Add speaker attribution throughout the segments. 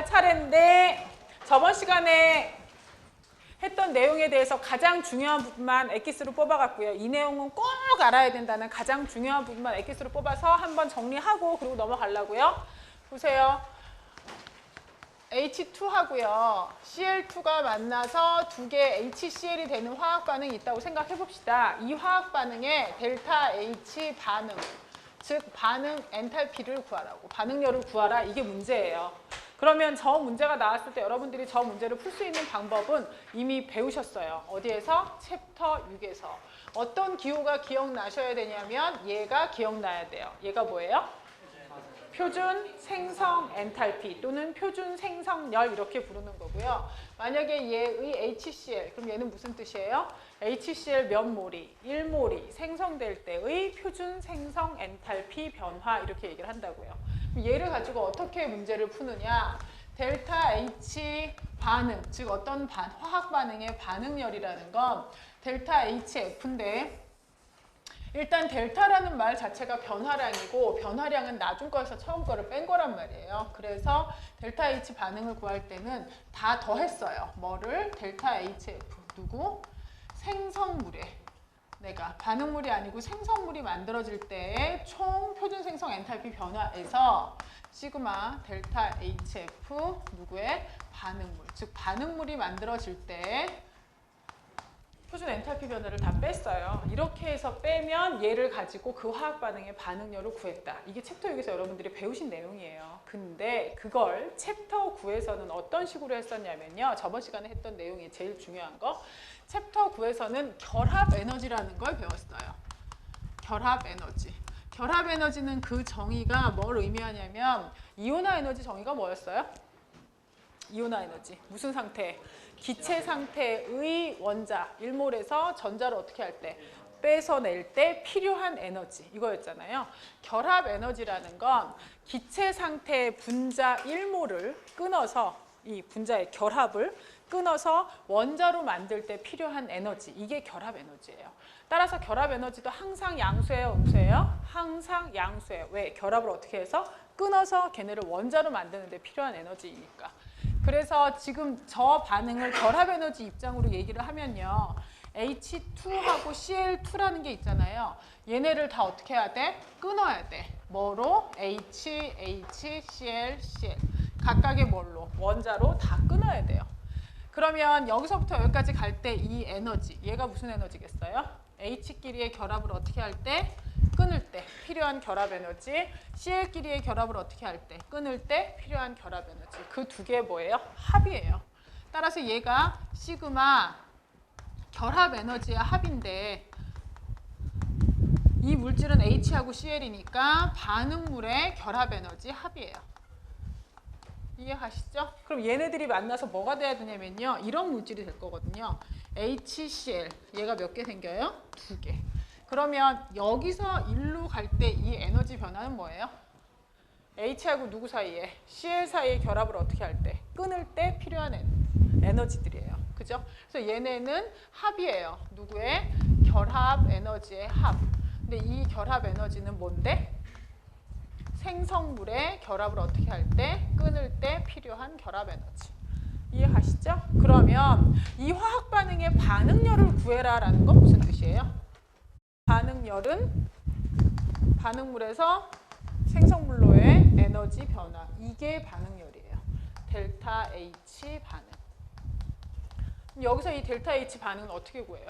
Speaker 1: 할 차례인데 저번 시간에 했던 내용에 대해서 가장 중요한 부분만 엑기스로 뽑아갔고요. 이 내용은 꼭 알아야 된다는 가장 중요한 부분만 엑기스로 뽑아서 한번 정리하고 그리고 넘어가려고요. 보세요. H2하고요. Cl2가 만나서 두 개 HCl이 되는 화학 반응이 있다고 생각해 봅시다. 이 화학 반응의 델타 H 반응, 즉 반응 엔탈피를 구하라고, 반응열을 구하라, 이게 문제예요. 그러면 저 문제가 나왔을 때 여러분들이 저 문제를 풀 수 있는 방법은 이미 배우셨어요. 어디에서? 챕터 6에서. 어떤 기호가 기억나셔야 되냐면 얘가 기억나야 돼요. 얘가 뭐예요? 표준 생성 엔탈피 또는 표준 생성열 이렇게 부르는 거고요. 만약에 얘의 HCl, 그럼 얘는 무슨 뜻이에요? HCl 몇 모리, 1모리 생성될 때의 표준 생성 엔탈피 변화 이렇게 얘기를 한다고요. 얘를 가지고 어떻게 문제를 푸느냐? 델타 H 반응, 즉 어떤 화학 반응의 반응열이라는 건 델타 HF인데 일단 델타라는 말 자체가 변화량이고 변화량은 나중 거에서 처음 거를 뺀 거란 말이에요. 그래서 델타 H 반응을 구할 때는 다 더했어요. 뭐를? 델타 HF 누구? 생성물에 내가 반응물이 아니고 생성물이 만들어질 때의 총 표준 생성 엔탈피 변화에서 시그마 델타 HF 누구의? 반응물, 즉 반응물이 만들어질 때 표준 엔탈피 변화를 다 뺐어요. 이렇게 해서 빼면 얘를 가지고 그 화학 반응의 반응열을 구했다. 이게 챕터 6에서 여러분들이 배우신 내용이에요. 근데 그걸 챕터 9에서는 어떤 식으로 했었냐면요. 저번 시간에 했던 내용이 제일 중요한 거. 챕터 9에서는 결합 에너지라는 걸 배웠어요. 결합 에너지. 결합 에너지는 그 정의가 뭘 의미하냐면 이온화 에너지 정의가 뭐였어요? 이온화 에너지. 무슨 상태? 기체 상태의 원자 1몰에서 전자를 어떻게 할 때? 뺏어낼 때 필요한 에너지 이거였잖아요. 결합 에너지라는 건 기체 상태의 분자 1몰을 끊어서 이 분자의 결합을 끊어서 원자로 만들 때 필요한 에너지, 이게 결합 에너지예요. 따라서 결합 에너지도 항상 양수예요, 음수예요? 항상 양수예요. 왜? 결합을 어떻게 해서? 끊어서 걔네를 원자로 만드는 데 필요한 에너지이니까. 그래서 지금 저 반응을 결합 에너지 입장으로 얘기를 하면요. H2하고 Cl2라는 게 있잖아요. 얘네를 다 어떻게 해야 돼? 끊어야 돼. 뭐로? H, Cl, Cl. 각각의 뭘로? 원자로 다 끊어야 돼요. 그러면 여기서부터 여기까지 갈 때 이 에너지, 얘가 무슨 에너지겠어요? H끼리의 결합을 어떻게 할 때? 끊을 때 필요한 결합 에너지, Cl끼리의 결합을 어떻게 할 때? 끊을 때 필요한 결합 에너지. 그 두 개 뭐예요? 합이에요. 따라서 얘가 시그마 결합 에너지의 합인데 이 물질은 H하고 Cl이니까 반응물의 결합 에너지 합이에요. 이해하시죠? 그럼 얘네들이 만나서 뭐가 돼야 되냐면요. 이런 물질이 될 거거든요. HCl. 얘가 몇 개 생겨요? 2개. 그러면 여기서 1로 갈 때 이 에너지 변화는 뭐예요? H하고 누구 사이에? Cl 사이의 결합을 어떻게 할 때? 끊을 때 필요한 에너지들이에요. 그죠? 그래서 얘네는 합이에요. 누구의? 결합 에너지의 합. 근데 이 결합 에너지는 뭔데? 생성물의 결합을 어떻게 할 때? 끊을 때 필요한 결합 에너지. 이해가시죠? 그러면 이 화학 반응의 반응열을 구해라라는 건 무슨 뜻이에요? 반응열은 반응물에서 생성물로의 에너지 변화. 이게 반응열이에요. 델타 H 반응. 여기서 이 델타 H 반응은 어떻게 구해요?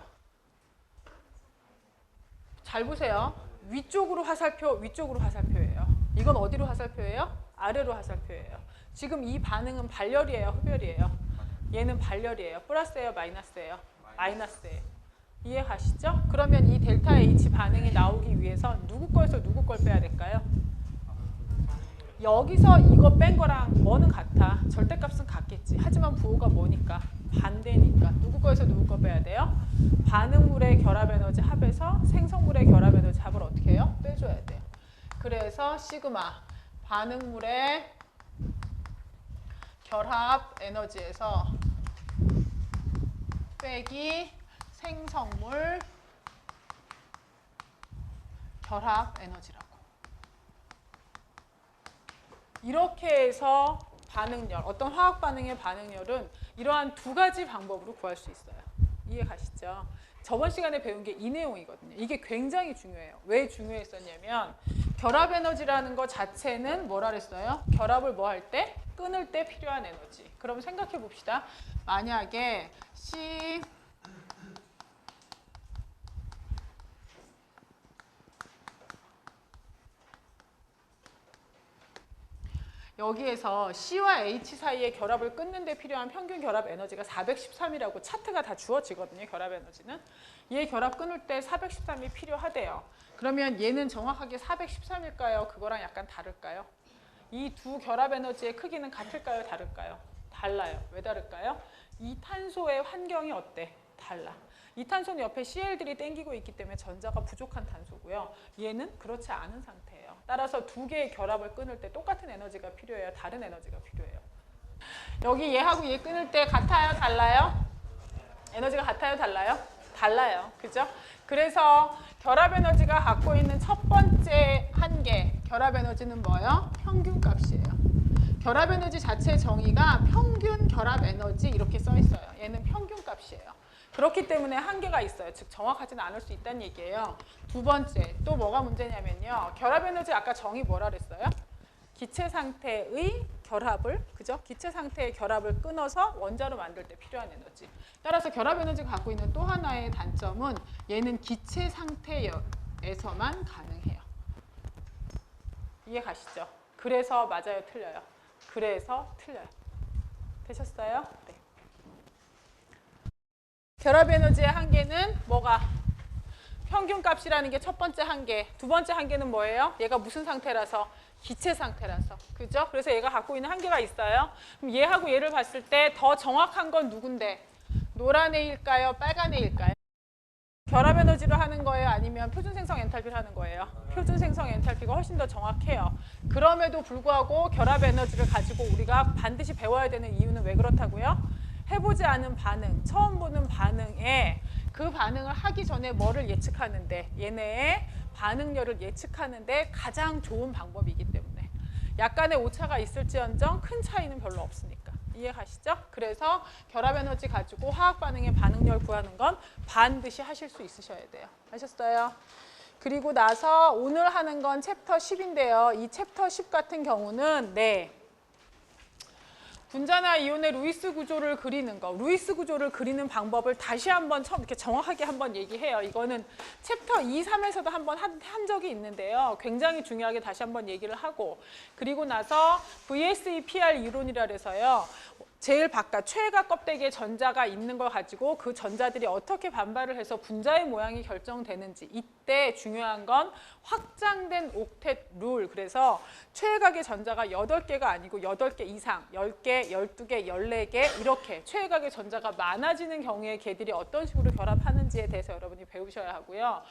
Speaker 1: 잘 보세요. 위쪽으로 화살표예요. 이건 어디로 화살표예요? 아래로 화살표예요. 지금 이 반응은 발열이에요, 흡열이에요? 얘는 발열이에요. 플러스예요, 마이너스예요? 마이너스예요. 이해가시죠? 그러면 이 델타 H 반응이 나오기 위해서 누구 거에서 누구 걸 빼야 될까요? 여기서 이거 뺀 거랑 뭐는 같아? 절대값은 같겠지. 하지만 부호가 뭐니까? 반대니까. 누구 거에서 누구 거 빼야 돼요? 반응물의 결합 에너지 합에서 생성물의 결합 에너지 합을 어떻게 해요? 빼줘야 돼요. 그래서 시그마 반응물의 결합 에너지에서 빼기 생성물 결합 에너지라고. 이렇게 해서 반응열, 어떤 화학 반응의 반응열은 이러한 두 가지 방법으로 구할 수 있어요. 이해 가시죠? 저번 시간에 배운 게 이 내용이거든요. 이게 굉장히 중요해요. 왜 중요했었냐면 결합 에너지라는 것 자체는 뭐라 그랬어요? 결합을 뭐 할 때? 끊을 때 필요한 에너지. 그럼 생각해 봅시다. 만약에 C 여기에서 C와 H 사이의 결합을 끊는 데 필요한 평균 결합 에너지가 413이라고 차트가 다 주어지거든요. 결합 에너지는. 얘 결합 끊을 때 413이 필요하대요. 그러면 얘는 정확하게 413일까요? 그거랑 약간 다를까요? 이 두 결합 에너지의 크기는 같을까요? 다를까요? 달라요. 왜 다를까요? 이 탄소의 환경이 어때? 달라. 이 탄소는 옆에 Cl들이 땡기고 있기 때문에 전자가 부족한 탄소고요. 얘는 그렇지 않은 상태예요. 따라서 두 개의 결합을 끊을 때 똑같은 에너지가 필요해요? 다른 에너지가 필요해요? 여기 얘하고 얘 끊을 때 같아요? 달라요? 에너지가 같아요? 달라요? 달라요. 그죠? 그래서 결합 에너지가 갖고 있는 첫 번째 한계, 결합 에너지는 뭐예요? 평균값이에요. 결합 에너지 자체 정의가 평균 결합 에너지 이렇게 써 있어요. 얘는 평균값이에요. 그렇기 때문에 한계가 있어요. 즉 정확하지는 않을 수 있다는 얘기예요. 두 번째, 또 뭐가 문제냐면요. 결합 에너지 아까 정의 뭐라 그랬어요? 기체 상태의 결합을, 그죠? 기체 상태의 결합을 끊어서 원자로 만들 때 필요한 에너지. 따라서 결합 에너지가 갖고 있는 또 하나의 단점은 얘는 기체 상태에서만 가능해요. 이해 가시죠? 그래서 맞아요, 틀려요? 그래서 틀려요. 되셨어요? 네. 결합 에너지의 한계는 뭐가? 평균값이라는 게 첫 번째 한계. 두 번째 한계는 뭐예요? 얘가 무슨 상태라서? 기체 상태라서. 그죠? 그래서 얘가 갖고 있는 한계가 있어요. 그럼 얘하고 얘를 봤을 때 더 정확한 건 누군데? 노란 애일까요? 빨간 애일까요? 결합 에너지를 하는 거예요? 아니면 표준 생성 엔탈피를 하는 거예요? 표준 생성 엔탈피가 훨씬 더 정확해요. 그럼에도 불구하고 결합 에너지를 가지고 우리가 반드시 배워야 되는 이유는 왜 그렇다고요? 해보지 않은 반응, 처음 보는 반응에 그 반응을 하기 전에 뭐를 예측하는데 얘네의 반응열을 예측하는데 가장 좋은 방법이기 때문에 약간의 오차가 있을지언정 큰 차이는 별로 없으니까. 이해 가시죠? 그래서 결합 에너지 가지고 화학 반응의 반응열 구하는 건 반드시 하실 수 있으셔야 돼요. 아셨어요? 그리고 나서 오늘 하는 건 챕터 10인데요. 이 챕터 10 같은 경우는 분자나 이온의 루이스 구조를 그리는 거, 루이스 구조를 그리는 방법을 다시 한번 처음 이렇게 정확하게 한번 얘기해요. 이거는 챕터 2, 3에서도 한번 한 적이 있는데요. 굉장히 중요하게 다시 한번 얘기를 하고, 그리고 나서 VSEPR 이론이라 해서요. 제일 바깥 최외각 껍데기에 전자가 있는 걸 가지고 그 전자들이 어떻게 반발을 해서 분자의 모양이 결정되는지, 이때 중요한 건 확장된 옥텟 룰. 그래서 최외각의 전자가 8개가 아니고 8개 이상, 10개, 12개, 14개 이렇게 최외각의 전자가 많아지는 경우에 걔들이 어떤 식으로 결합하는지에 대해서 여러분이 배우셔야 하고요.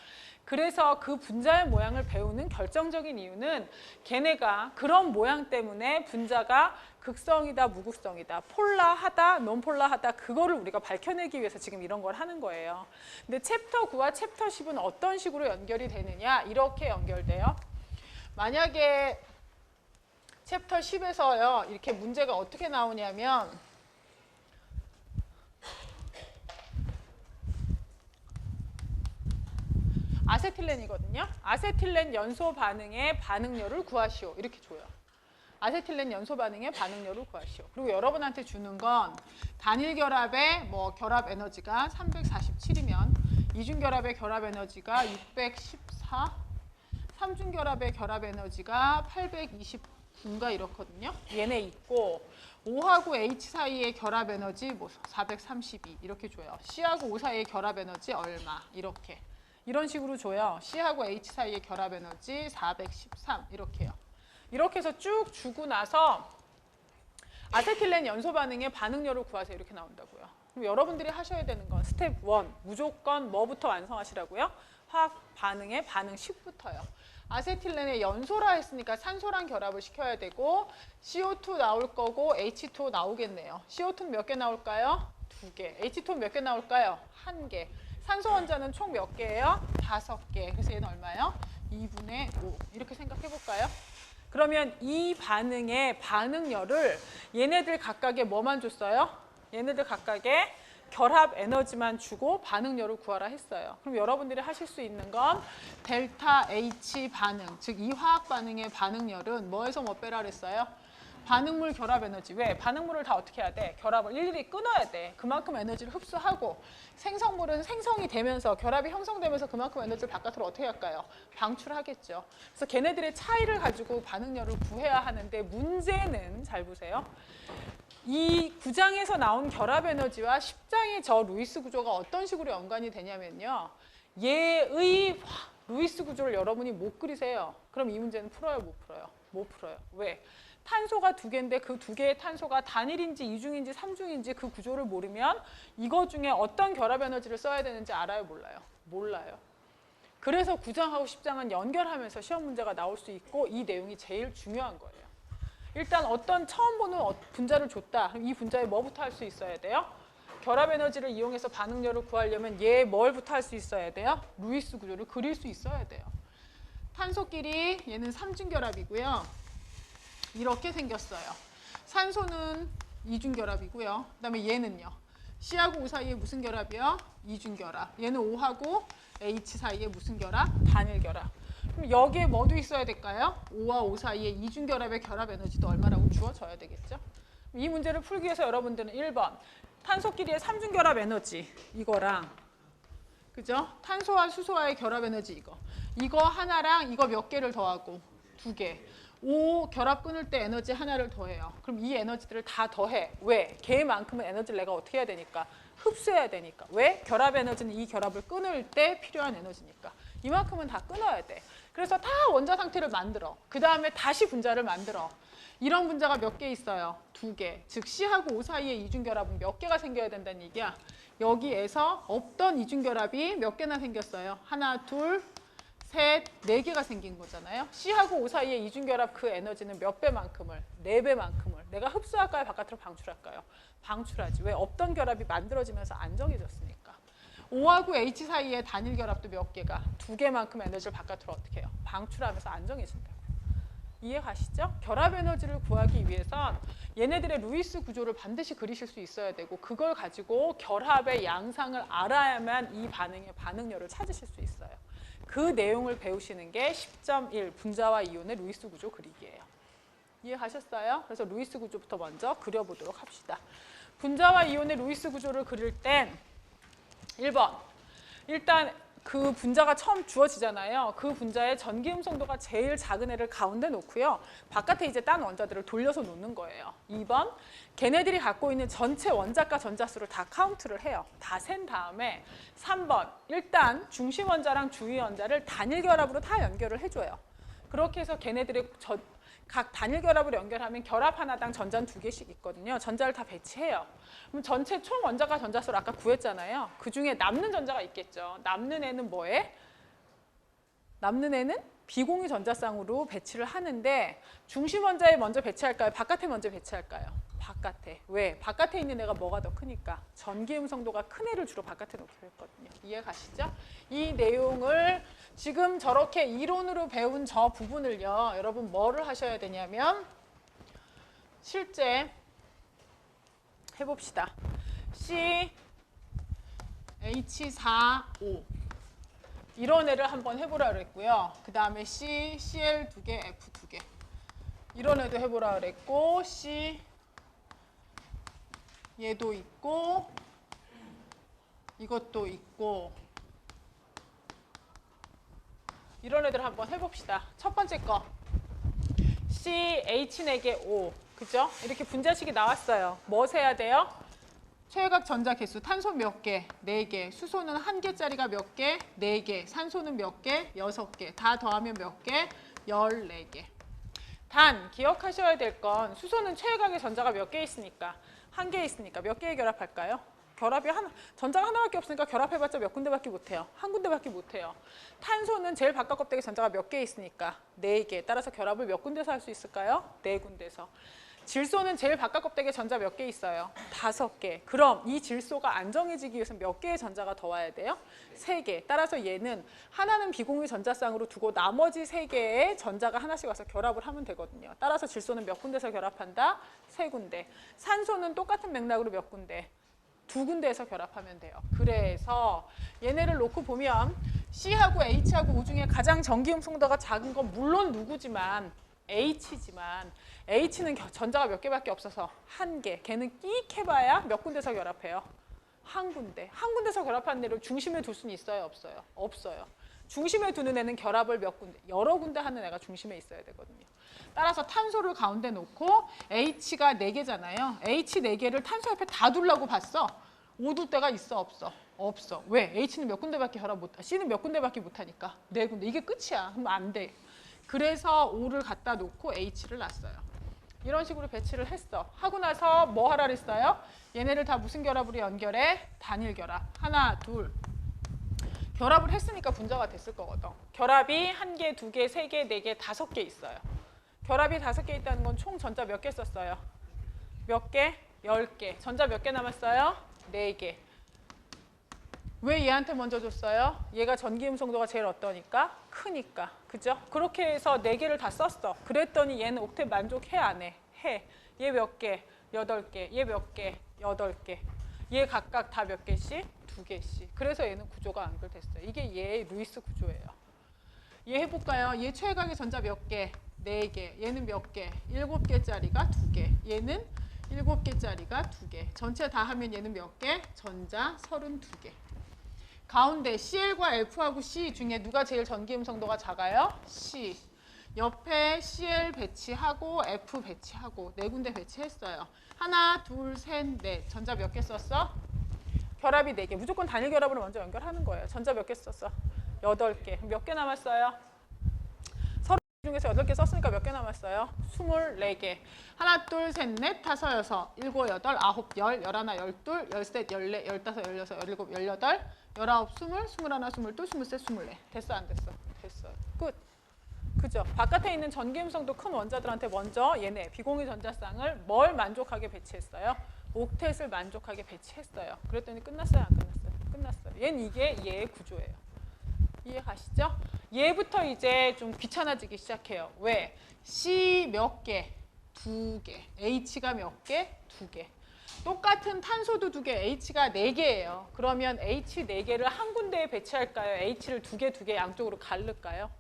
Speaker 1: 그래서 그 분자의 모양을 배우는 결정적인 이유는 걔네가 그런 모양 때문에 분자가 극성이다, 무극성이다, 폴라하다, 논폴라하다, 그거를 우리가 밝혀내기 위해서 지금 이런 걸 하는 거예요. 근데 챕터 9와 챕터 10은 어떤 식으로 연결이 되느냐? 이렇게 연결돼요. 만약에 챕터 10에서요, 이렇게 문제가 어떻게 나오냐면 아세틸렌이거든요. 아세틸렌 연소 반응의 반응열을 구하시오. 이렇게 줘요. 아세틸렌 연소 반응의 반응열을 구하시오. 그리고 여러분한테 주는 건 단일 결합의 결합 에너지가 347이면 이중 결합의 결합 에너지가 614, 삼중 결합의 결합 에너지가 829인가 이렇거든요. 얘네 있고 5하고 H 사이의 결합 에너지 432 이렇게 줘요. C하고 O 사이의 결합 에너지 얼마 이렇게. 이런 식으로 줘요. C하고 H 사이의 결합 에너지 413 이렇게요. 이렇게 해서 쭉 주고 나서 아세틸렌 연소 반응의 반응열을 구하세요. 이렇게 나온다고요. 그럼 여러분들이 하셔야 되는 건 스텝 1, 무조건 뭐부터 완성하시라고요? 화학 반응의 반응 식부터요. 아세틸렌의 연소라 했으니까 산소랑 결합을 시켜야 되고 CO2 나올 거고 H2O 나오겠네요. CO2는 몇 개 나올까요? 2개. H2O 몇 개 나올까요? 1개. 산소 원자는 총 몇 개예요? 5개. 그래서 얘는 얼마예요? 2분의 5. 이렇게 생각해 볼까요? 그러면 이 반응의 반응열을 얘네들 각각에 뭐만 줬어요? 얘네들 각각에 결합 에너지만 주고 반응열을 구하라 했어요. 그럼 여러분들이 하실 수 있는 건 델타 H 반응, 즉 이 화학 반응의 반응열은 뭐에서 뭐 빼라 그랬어요? 반응물 결합 에너지. 왜? 반응물을 다 어떻게 해야 돼? 결합을 일일이 끊어야 돼. 그만큼 에너지를 흡수하고 생성물은 생성이 되면서 결합이 형성되면서 그만큼 에너지를 바깥으로 어떻게 할까요? 방출하겠죠. 그래서 걔네들의 차이를 가지고 반응열을 구해야 하는데 문제는 잘 보세요. 이 9장에서 나온 결합 에너지와 10장의 저 루이스 구조가 어떤 식으로 연관이 되냐면요. 얘의 루이스 구조를 여러분이 못 그리세요. 그럼 이 문제는 풀어요, 못 풀어요? 못 풀어요. 왜? 탄소가 두 개인데 그 두 개의 탄소가 단일인지 이중인지 삼중인지 그 구조를 모르면 이거 중에 어떤 결합 에너지를 써야 되는지 알아요, 몰라요? 몰라요. 그래서 9장하고 10장은 연결하면서 시험 문제가 나올 수 있고 이 내용이 제일 중요한 거예요. 일단 어떤 처음 보는 분자를 줬다. 그럼 이 분자에 뭐부터 할 수 있어야 돼요? 결합 에너지를 이용해서 반응열을 구하려면 얘 뭘부터 할 수 있어야 돼요? 루이스 구조를 그릴 수 있어야 돼요. 탄소끼리 얘는 삼중결합이고요. 이렇게 생겼어요. 산소는 이중결합이고요. 그다음에 얘는요. C하고 O 사이에 무슨 결합이요? 이중결합. 얘는 O하고 H 사이에 무슨 결합? 단일결합. 그럼 여기에 뭐도 있어야 될까요? O와 O 사이에 이중결합의 결합 에너지도 얼마라고 주어져야 되겠죠? 이 문제를 풀기 위해서 여러분들은 1번 탄소끼리의 삼중결합 에너지 이거랑 그죠? 탄소와 수소와의 결합 에너지 이거 하나랑 이거 몇 개를 더하고 2개. O 결합 끊을 때 에너지 하나를 더해요. 그럼 이 에너지들을 다 더해. 왜? 걔만큼은 에너지를 내가 어떻게 해야 되니까? 흡수해야 되니까. 왜? 결합 에너지는 이 결합을 끊을 때 필요한 에너지니까. 이만큼은 다 끊어야 돼. 그래서 다 원자 상태를 만들어. 그 다음에 다시 분자를 만들어. 이런 분자가 몇 개 있어요? 2개. 즉 C하고 O 사이에 이중결합은 몇 개가 생겨야 된다는 얘기야. 여기에서 없던 이중결합이 몇 개나 생겼어요? 하나, 둘, 셋, 네 개가 생긴 거잖아요. C하고 O 사이에 이중결합 그 에너지는 몇 배만큼을? 4배만큼을. 내가 흡수할까요? 바깥으로 방출할까요? 방출하지. 왜? 없던 결합이 만들어지면서 안정해졌으니까. O하고 H 사이에 단일 결합도 몇 개가? 2개만큼 에너지를 바깥으로 어떻게 해요? 방출하면서 안정해진다고. 이해 가시죠? 결합 에너지를 구하기 위해선 얘네들의 루이스 구조를 반드시 그리실 수 있어야 되고 그걸 가지고 결합의 양상을 알아야만 이 반응의 반응열을 찾으실 수 있어요. 그 내용을 배우시는 게 10.1 분자와 이온의 루이스 구조 그리기예요. 이해 가셨어요? 그래서 루이스 구조부터 먼저 그려보도록 합시다. 분자와 이온의 루이스 구조를 그릴 땐 1번 일단 그 분자가 처음 주어지잖아요. 그 분자의 전기 음성도가 제일 작은 애를 가운데 놓고요. 바깥에 이제 딴 원자들을 돌려서 놓는 거예요. 2번 걔네들이 갖고 있는 전체 원자과 전자수를 다 카운트를 해요. 다 센 다음에 3번 일단 중심 원자랑 주위 원자를 단일 결합으로 다 연결을 해줘요. 그렇게 해서 걔네들의 각 단일 결합을 연결하면 결합 하나당 전자는 2개씩 있거든요. 전자를 다 배치해요. 그럼 전체 총 원자과 전자수를 아까 구했잖아요. 그중에 남는 전자가 있겠죠. 남는 애는 뭐에? 남는 애는 비공유 전자쌍으로 배치를 하는데 중심 원자에 먼저 배치할까요? 바깥에 먼저 배치할까요? 바깥에. 왜? 바깥에 있는 애가 뭐가 더 크니까. 전기 음성도가 큰 애를 주로 바깥에 놓기로 했거든요. 이해 가시죠? 이 내용을 지금 저렇게 이론으로 배운 저 부분을요. 여러분 뭐를 하셔야 되냐면 실제 해봅시다. CH4O 이런 애를 한번 해보라 그랬고요. 그 다음에 Cl 2개, F 2개 이런 애도 해보라 그랬고 C 얘도 있고 이것도 있고 이런 애들 한번 해봅시다. 첫 번째 거 CH 4개 O 그죠? 이렇게 분자식이 나왔어요. 뭐 세야 돼요? 최외각 전자 개수 탄소 몇 개? 4개. 수소는 1개짜리가 몇 개? 4개. 산소는 몇 개? 6개. 다 더하면 몇 개? 14개. 단 기억하셔야 될 건 수소는 최외각의 전자가 몇 개 있으니까 1개 있으니까 몇 개의 결합할까요? 결합이 전자가 하나밖에 없으니까 결합해봤자 몇 군데밖에 못해요. 한 군데밖에 못해요. 탄소는 제일 바깥 껍데기 전자가 몇 개 있으니까 4개. 따라서 결합을 몇 군데서 할 수 있을까요? 4군데서. 질소는 제일 바깥 껍데기에 전자 몇 개 있어요? 5개. 그럼 이 질소가 안정해지기 위해서 몇 개의 전자가 더 와야 돼요? 3개. 따라서 얘는 하나는 비공유 전자쌍으로 두고 나머지 3개의 전자가 하나씩 와서 결합을 하면 되거든요. 따라서 질소는 몇 군데서 결합한다? 3군데. 산소는 똑같은 맥락으로 몇 군데? 2군데에서 결합하면 돼요. 그래서 얘네를 놓고 보면 C하고 H하고 O 중에 가장 전기음성도가 작은 건 물론 누구지만 H지만 H는 전자가 몇 개밖에 없어서 1개. 걔는 끼익 해봐야 몇 군데서 결합해요? 1군데. 1군데서 결합한 애를 중심에 둘 수는 있어요? 없어요? 없어요. 중심에 두는 애는 결합을 몇 군데, 여러 군데 하는 애가 중심에 있어야 되거든요. 따라서 탄소를 가운데 놓고 H가 4개잖아요. H 4개를 탄소 옆에 다 두려고 봤어. O 둘 데가 있어? 없어? 없어. 왜? H는 몇 군데밖에 결합 못하, C는 몇 군데밖에 못하니까. 4군데. 이게 끝이야. 그럼 안 돼. 그래서 O를 갖다 놓고 H를 놨어요. 이런 식으로 배치를 했어. 하고 나서 뭐 하라 그랬어요? 얘네를 다 무슨 결합으로 연결해? 단일 결합. 하나, 둘. 결합을 했으니까 분자가 됐을 거거든. 결합이 1개, 2개, 3개, 4개, 5개 있어요. 결합이 5개 있다는 건 총 전자 몇 개 썼어요? 몇 개? 10개. 전자 몇 개 남았어요? 4개. 왜 얘한테 먼저 줬어요? 얘가 전기음성도가 제일 어떠니까? 크니까. 그죠? 그렇게 해서 4개를 다 썼어. 그랬더니 얘는 옥텟 만족해 안 해? 해. 얘 몇 개? 8개. 얘 몇 개? 8개. 얘 각각 다 몇 개씩? 2개씩. 그래서 얘는 구조가 연결됐어요. 이게 얘의 루이스 구조예요. 얘 해볼까요? 얘 최각의 전자 몇 개? 4개. 얘는 몇 개? 7개짜리가 2개. 얘는 7개짜리가 2개. 전체 다 하면 얘는 몇 개? 전자 32개. 가운데 CL과 F하고 C 중에 누가 제일 전기음성도가 작아요? C. 옆에 CL 배치하고 F 배치하고 4군데 배치했어요. 하나, 둘, 셋, 넷. 전자 몇 개 썼어? 결합이 4개. 무조건 단일 결합으로 먼저 연결하는 거예요. 전자 몇 개 썼어? 8개. 몇 개 남았어요? 서로 중에서 8개 썼으니까 몇 개 남았어요? 24개. 하나, 둘, 셋, 넷, 다섯, 여섯, 일곱, 여덟, 아홉, 열, 열하나, 열둘, 열셋, 열넷, 열다섯, 열여섯, 열일곱, 열여덟, 열아홉, 스물, 스물하나, 스물둘, 스물셋, 스물넷. 됐어, 안 됐어? 됐어. 끝. 그죠? 바깥에 있는 전기음성도 큰 원자들한테 먼저 얘네 비공유 전자쌍을 뭘 만족하게 배치했어요? 옥텟을 만족하게 배치했어요. 그랬더니 끝났어요? 안 끝났어요? 끝났어요. 얘는 이게 얘의 구조예요. 이해 가시죠? 얘부터 이제 좀 귀찮아지기 시작해요. 왜? C 몇 개? 2개. H가 몇 개? 2개. 똑같은 탄소도 2개, H가 4개예요. 그러면 H 4개를 한 군데에 배치할까요? H를 2개 양쪽으로 갈를까요?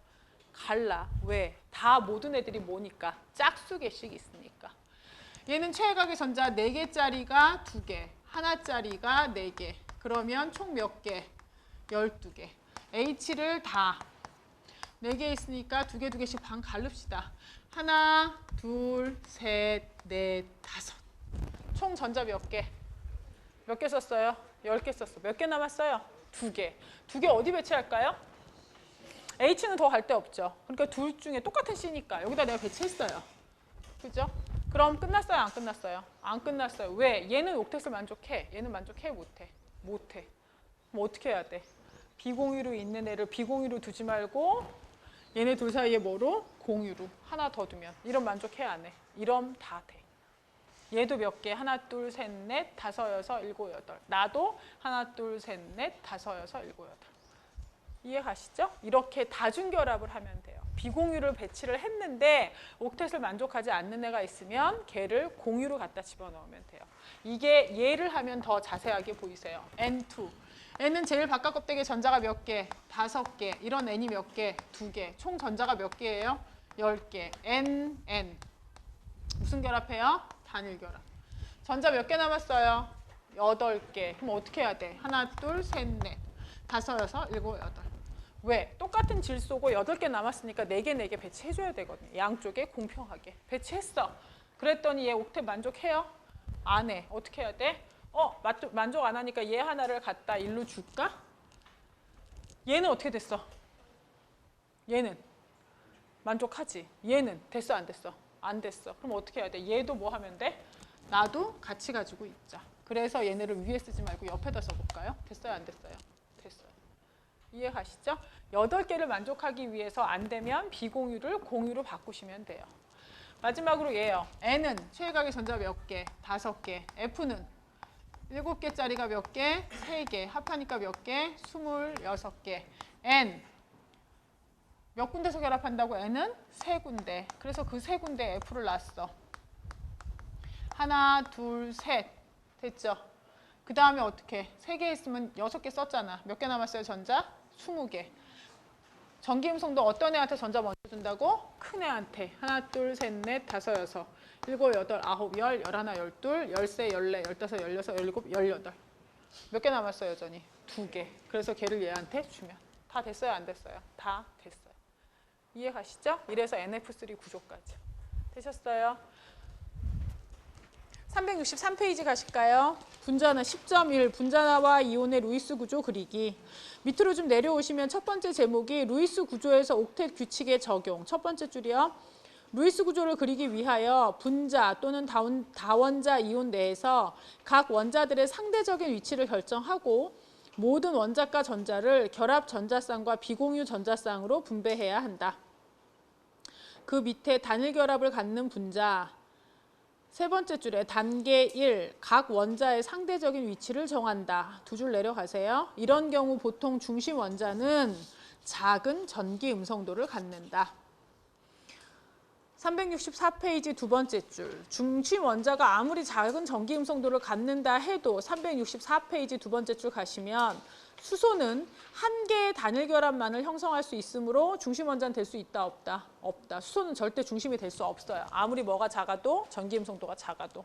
Speaker 1: 갈라. 왜? 다 모든 애들이 뭐니까? 짝수개씩 있으니까. 얘는 최각의 전자 4개짜리가 2개, 하나짜리가 4개. 그러면 총 몇 개? 12개. H를 다 4개 있으니까 2개씩 반 갈릅시다. 하나, 둘, 셋, 넷, 다섯. 총 전자 몇 개? 몇 개 썼어요? 10개 썼어. 몇 개 남았어요? 2개. 2개 어디 배치할까요? H는 더 갈 데 없죠. 그러니까 둘 중에 똑같은 C니까 여기다 내가 배치했어요. 그죠? 그럼 끝났어요? 안 끝났어요? 안 끝났어요. 왜? 얘는 옥텟을 만족해. 얘는 만족해? 못해? 못해. 그럼 어떻게 해야 돼? 비공유로 있는 애를 비공유로 두지 말고 얘네 둘 사이에 뭐로? 공유로. 하나 더 두면. 이럼 만족해? 안 해? 이럼 다 돼. 얘도 몇 개? 하나, 둘, 셋, 넷, 다섯, 여섯, 일곱, 여덟. 나도 하나, 둘, 셋, 넷, 다섯, 여섯, 일곱, 여덟. 이해 가시죠? 이렇게 다중결합을 하면 돼요. 비공유를 배치를 했는데 옥텟을 만족하지 않는 애가 있으면 걔를 공유로 갖다 집어넣으면 돼요. 이게 얘를 하면 더 자세하게 보이세요. N2. N은 제일 바깥 껍데기 전자가 몇 개? 5개. 이런 N이 몇 개? 2개. 총 전자가 몇 개예요? 10개. N, N. 무슨 결합해요? 단일 결합. 전자 몇 개 남았어요? 8개. 그럼 어떻게 해야 돼? 하나, 둘, 셋, 넷. 다섯, 여섯, 일곱, 여덟. 왜? 똑같은 질소고 8개 남았으니까 4개 배치해줘야 되거든요. 양쪽에 공평하게. 배치했어. 그랬더니 얘 옥텟 만족해요? 안 해. 어떻게 해야 돼? 만족 안 하니까 얘 하나를 갖다 일로 줄까? 얘는 어떻게 됐어? 얘는 만족하지? 얘는 됐어 안 됐어? 안 됐어. 그럼 어떻게 해야 돼? 얘도 뭐 하면 돼? 나도 같이 가지고 있자. 그래서 얘네를 위에 쓰지 말고 옆에다 써볼까요? 됐어요 안 됐어요? 됐어요. 이해 가시죠? 8개를 만족하기 위해서 안 되면 비공유를 공유로 바꾸시면 돼요. 마지막으로 얘요. N은 최외곽의 전자 몇 개? 5개. F는 7개짜리가 몇 개? 3개. 합하니까 몇 개? 26개. N 몇 군데서 결합한다고? N은 3군데. 그래서 그 3군데 F를 놨어. 하나, 둘, 셋. 됐죠? 그 다음에 어떻게? 3개 있으면 6개 썼잖아. 몇 개 남았어요, 전자? 20개. 전기음성도 어떤 애한테 전자 먼저 준다고? 큰 애한테. 하나, 둘, 셋, 넷, 다섯, 여섯, 일곱, 여덟, 아홉, 열, 열하나, 열둘, 열세, 열네, 열다섯, 열여섯, 열일곱, 열여덟. 몇 개 남았어요, 여전히? 2개. 그래서 걔를 얘한테 주면. 다 됐어요, 안 됐어요? 다 됐어요. 이해 가시죠? 이래서 NF3 구조까지. 되셨어요? 363페이지 가실까요? 분자나 10.1 분자와 이온의 루이스 구조 그리기. 밑으로 좀 내려오시면 첫 번째 제목이 루이스 구조에서 옥텟 규칙의 적용. 첫 번째 줄이요. 루이스 구조를 그리기 위하여 분자 또는 다원자 이온 내에서 각 원자들의 상대적인 위치를 결정하고 모든 원자가 전자를 결합 전자쌍과 비공유 전자쌍으로 분배해야 한다. 그 밑에 단일 결합을 갖는 분자. 세 번째 줄에 단계 1, 각 원자의 상대적인 위치를 정한다. 2줄 내려가세요. 이런 경우 보통 중심 원자는 작은 전기 음성도를 갖는다. 364페이지 두 번째 줄. 중심 원자가 아무리 작은 전기 음성도를 갖는다 해도 364페이지 두 번째 줄 가시면 수소는 한 개의 단일 결합만을 형성할 수 있으므로 중심 원자는 될 수 있다, 없다? 없다. 수소는 절대 중심이 될 수 없어요. 아무리 뭐가 작아도, 전기 음성도가 작아도.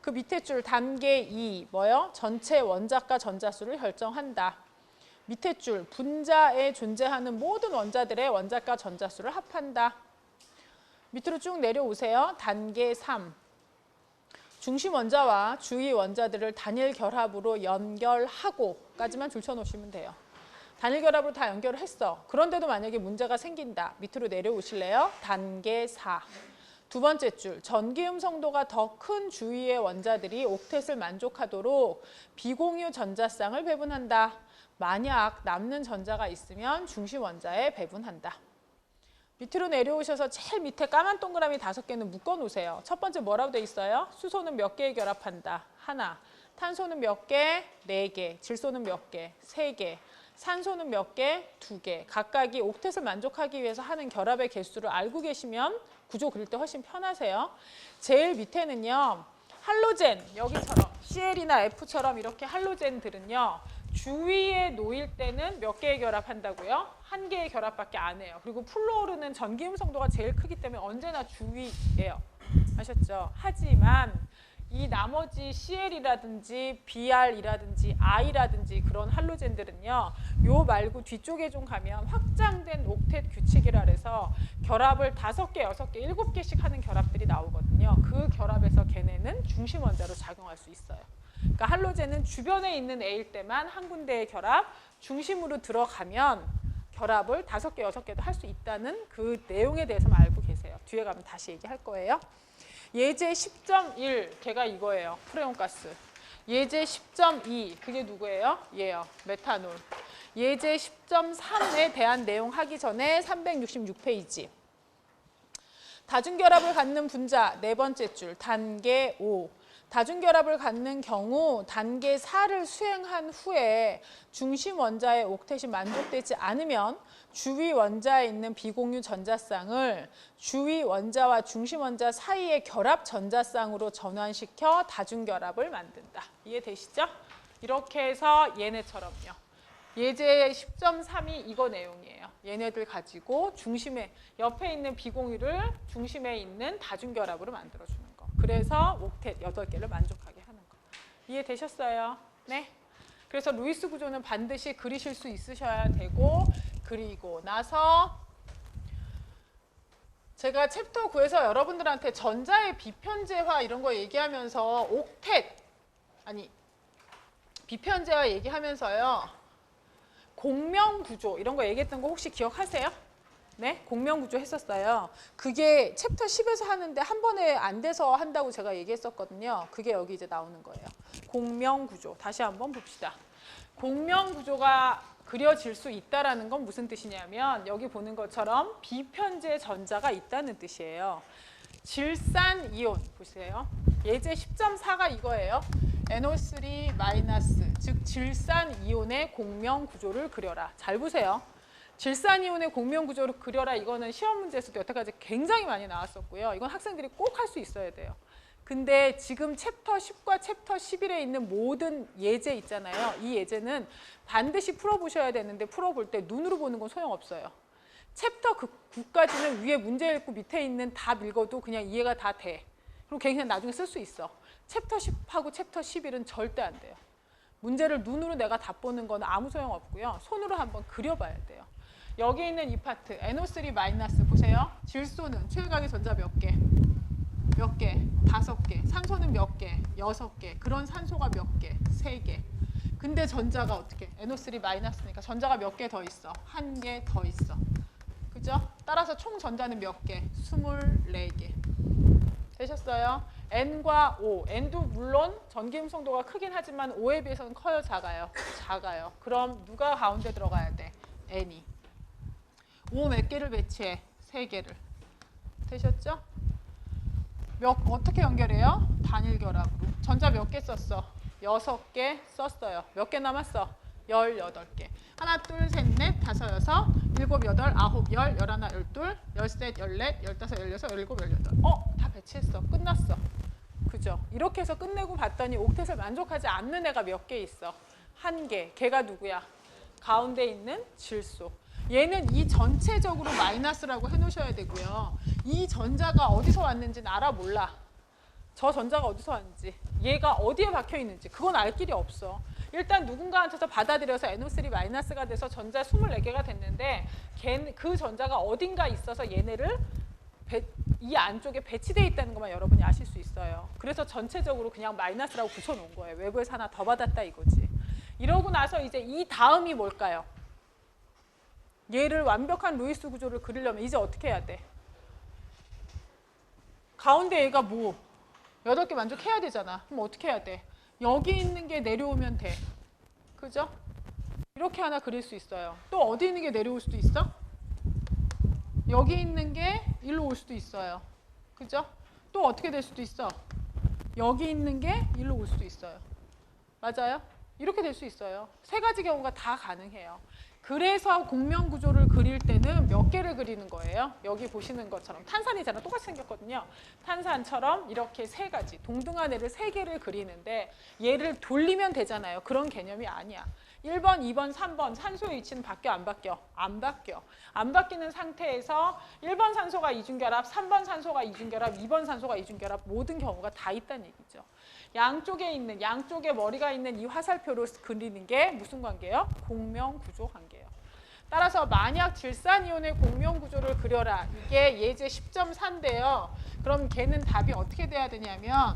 Speaker 1: 그 밑에 줄 단계 2, 뭐요? 전체 원자가 전자수를 결정한다. 밑에 줄 분자에 존재하는 모든 원자들의 원자가 전자수를 합한다. 밑으로 쭉 내려오세요. 단계 3. 중심 원자와 주위 원자들을 단일 결합으로 연결하고까지만 줄쳐놓으시면 돼요. 단일 결합으로 다 연결을 했어. 그런데도 만약에 문제가 생긴다. 밑으로 내려오실래요? 단계 4. 두 번째 줄, 전기 음성도가 더 큰 주위의 원자들이 옥텟을 만족하도록 비공유 전자쌍을 배분한다. 만약 남는 전자가 있으면 중심 원자에 배분한다. 밑으로 내려오셔서 제일 밑에 까만 동그라미 5개는 묶어놓으세요. 첫 번째 뭐라고 돼 있어요? 수소는 몇 개에 결합한다? 하나. 탄소는 몇 개? 4개. 질소는 몇 개? 3개. 산소는 몇 개? 2개. 각각이 옥텟을 만족하기 위해서 하는 결합의 개수를 알고 계시면 구조 그릴 때 훨씬 편하세요. 제일 밑에는요. 할로젠, 여기처럼 CL이나 F처럼 이렇게 할로젠들은요. 주위에 놓일 때는 몇 개의 결합한다고요? 1개의 결합밖에 안 해요. 그리고 플로르는 전기 음성도가 제일 크기 때문에 언제나 주위예요. 아셨죠? 하지만 이 나머지 CL이라든지 BR이라든지 I라든지 그런 할로젠들은요. 요 말고 뒤쪽에 좀 가면 확장된 옥텟 규칙이라 해서 결합을 5개, 6개, 7개씩 하는 결합들이 나오거든요. 그 결합에서 걔네는 중심 원자로 작용할 수 있어요. 그러니까 할로젠은 주변에 있는 A일 때만 한 군데의 결합, 중심으로 들어가면 결합을 5개, 6개도 할 수 있다는 그 내용에 대해서만 알고 계세요. 뒤에 가면 다시 얘기할 거예요. 예제 10.1, 걔가 이거예요. 프레온가스. 예제 10.2, 그게 누구예요? 얘요. 메탄올. 예제 10.3에 대한 내용 하기 전에 366페이지. 다중결합을 갖는 분자, 네 번째 줄, 단계 5. 다중결합을 갖는 경우 단계 4를 수행한 후에 중심 원자의 옥텟이 만족되지 않으면 주위 원자에 있는 비공유 전자쌍을 주위 원자와 중심 원자 사이의 결합 전자쌍으로 전환시켜 다중결합을 만든다. 이해되시죠? 이렇게 해서 얘네처럼요. 예제 10.3이 이거 내용이에요. 얘네들 가지고 중심에 옆에 있는 비공유를 중심에 있는 다중결합으로 만들어주는 거. 그래서 옥텟 8개를 만족하게 하는 거. 이해되셨어요? 네. 그래서 루이스 구조는 반드시 그리실 수 있으셔야 되고 그리고 나서 제가 챕터 9에서 여러분들한테 전자의 비편제화 이런 거 얘기하면서 옥텟 아니 비편제화 얘기하면서요. 공명구조 이런 거 얘기했던 거 혹시 기억하세요? 네, 공명구조 했었어요. 그게 챕터 10에서 하는데 한 번에 안 돼서 한다고 제가 얘기했었거든요. 그게 여기 이제 나오는 거예요. 공명구조. 다시 한번 봅시다. 공명구조가 그려질 수 있다라는 건 무슨 뜻이냐면 여기 보는 것처럼 비편제 전자가 있다는 뜻이에요. 질산 이온 보세요. 예제 10.4가 이거예요. NO3 마이너스, 즉 질산 이온의 공명 구조를 그려라. 잘 보세요. 질산 이온의 공명 구조를 그려라. 이거는 시험 문제에서도 여태까지 굉장히 많이 나왔었고요. 이건 학생들이 꼭 할 수 있어야 돼요. 근데 지금 챕터 10과 챕터 11에 있는 모든 예제 있잖아요. 이 예제는 반드시 풀어보셔야 되는데 풀어볼 때 눈으로 보는 건 소용없어요. 챕터 9까지는 위에 문제 읽고 밑에 있는 답 읽어도 그냥 이해가 다 돼. 그리고 그냥 나중에 쓸 수 있어. 챕터 10하고 챕터 11은 절대 안 돼요. 문제를 눈으로 내가 답 보는 건 아무 소용없고요. 손으로 한번 그려봐야 돼요. 여기 있는 이 파트 NO3 마이너스 보세요. 질소는 최각의 전자 몇 개? 몇 개? 5개. 산소는 몇 개? 6개. 그런 산소가 몇 개? 3개. 근데 전자가 어떻게? NO3 마이너스니까 전자가 몇 개 더 있어? 1개 더 있어. 그죠? 따라서 총 전자는 몇 개? 24개. 되셨어요? N과 O. N도 물론 전기 음성도가 크긴 하지만 O에 비해서는 커요? 작아요? 작아요. 그럼 누가 가운데 들어가야 돼? N이. O 몇 개를 배치해? 3개를. 되셨죠? 어떻게 연결해요? 단일 결합으로. 전자 몇 개 썼어? 6개 썼어요. 몇 개 남았어? 18개. 하나, 둘, 셋, 넷, 다섯, 여섯, 일곱, 여덟, 아홉, 열, 열하나, 열둘, 열셋, 열넷, 열다섯, 열여섯, 열일곱, 열여덟. 다 배치했어. 끝났어. 그죠? 이렇게 해서 끝내고 봤더니 옥텟을 만족하지 않는 애가 몇 개 있어? 1개. 걔가 누구야? 가운데 있는 질소. 얘는 이 전체적으로 마이너스라고 해놓으셔야 되고요. 이 전자가 어디서 왔는지는 알아 몰라. 저 전자가 어디서 왔는지, 얘가 어디에 박혀 있는지 그건 알 길이 없어. 일단 누군가한테서 받아들여서 NO3 마이너스가 돼서 전자 24개가 됐는데 그 전자가 어딘가 있어서 얘네를 이 안쪽에 배치되어 있다는 것만 여러분이 아실 수 있어요. 그래서 전체적으로 그냥 마이너스라고 붙여놓은 거예요. 외부에서 하나 더 받았다 이거지. 이러고 나서 이제 이 다음이 뭘까요? 얘를 완벽한 루이스 구조를 그리려면 이제 어떻게 해야 돼? 가운데 얘가 뭐? 8개 만족해야 되잖아. 그럼 어떻게 해야 돼? 여기 있는 게 내려오면 돼. 그죠? 이렇게 하나 그릴 수 있어요. 또 어디 있는 게 내려올 수도 있어? 여기 있는 게 일로 올 수도 있어요. 그죠? 또 어떻게 될 수도 있어? 여기 있는 게 일로 올 수도 있어요. 맞아요? 이렇게 될 수 있어요. 3가지 경우가 다 가능해요. 그래서 공명 구조를 그릴 때는 몇 개를 그리는 거예요? 여기 보시는 것처럼 탄산이잖아. 똑같이 생겼거든요. 탄산처럼 이렇게 3가지 동등한 애를 3개를 그리는데 얘를 돌리면 되잖아요. 그런 개념이 아니야. 1번, 2번, 3번 산소의 위치는 바뀌어 안 바뀌어? 안 바뀌어. 안 바뀌는 상태에서 1번 산소가 이중결합, 3번 산소가 이중결합, 2번 산소가 이중결합 모든 경우가 다 있다는 얘기죠. 양쪽에 머리가 있는 이 화살표로 그리는 게 무슨 관계예요? 공명 구조 관계예요. 따라서 만약 질산이온의 공명 구조를 그려라. 이게 예제 10.4인데요. 그럼 걔는 답이 어떻게 돼야 되냐면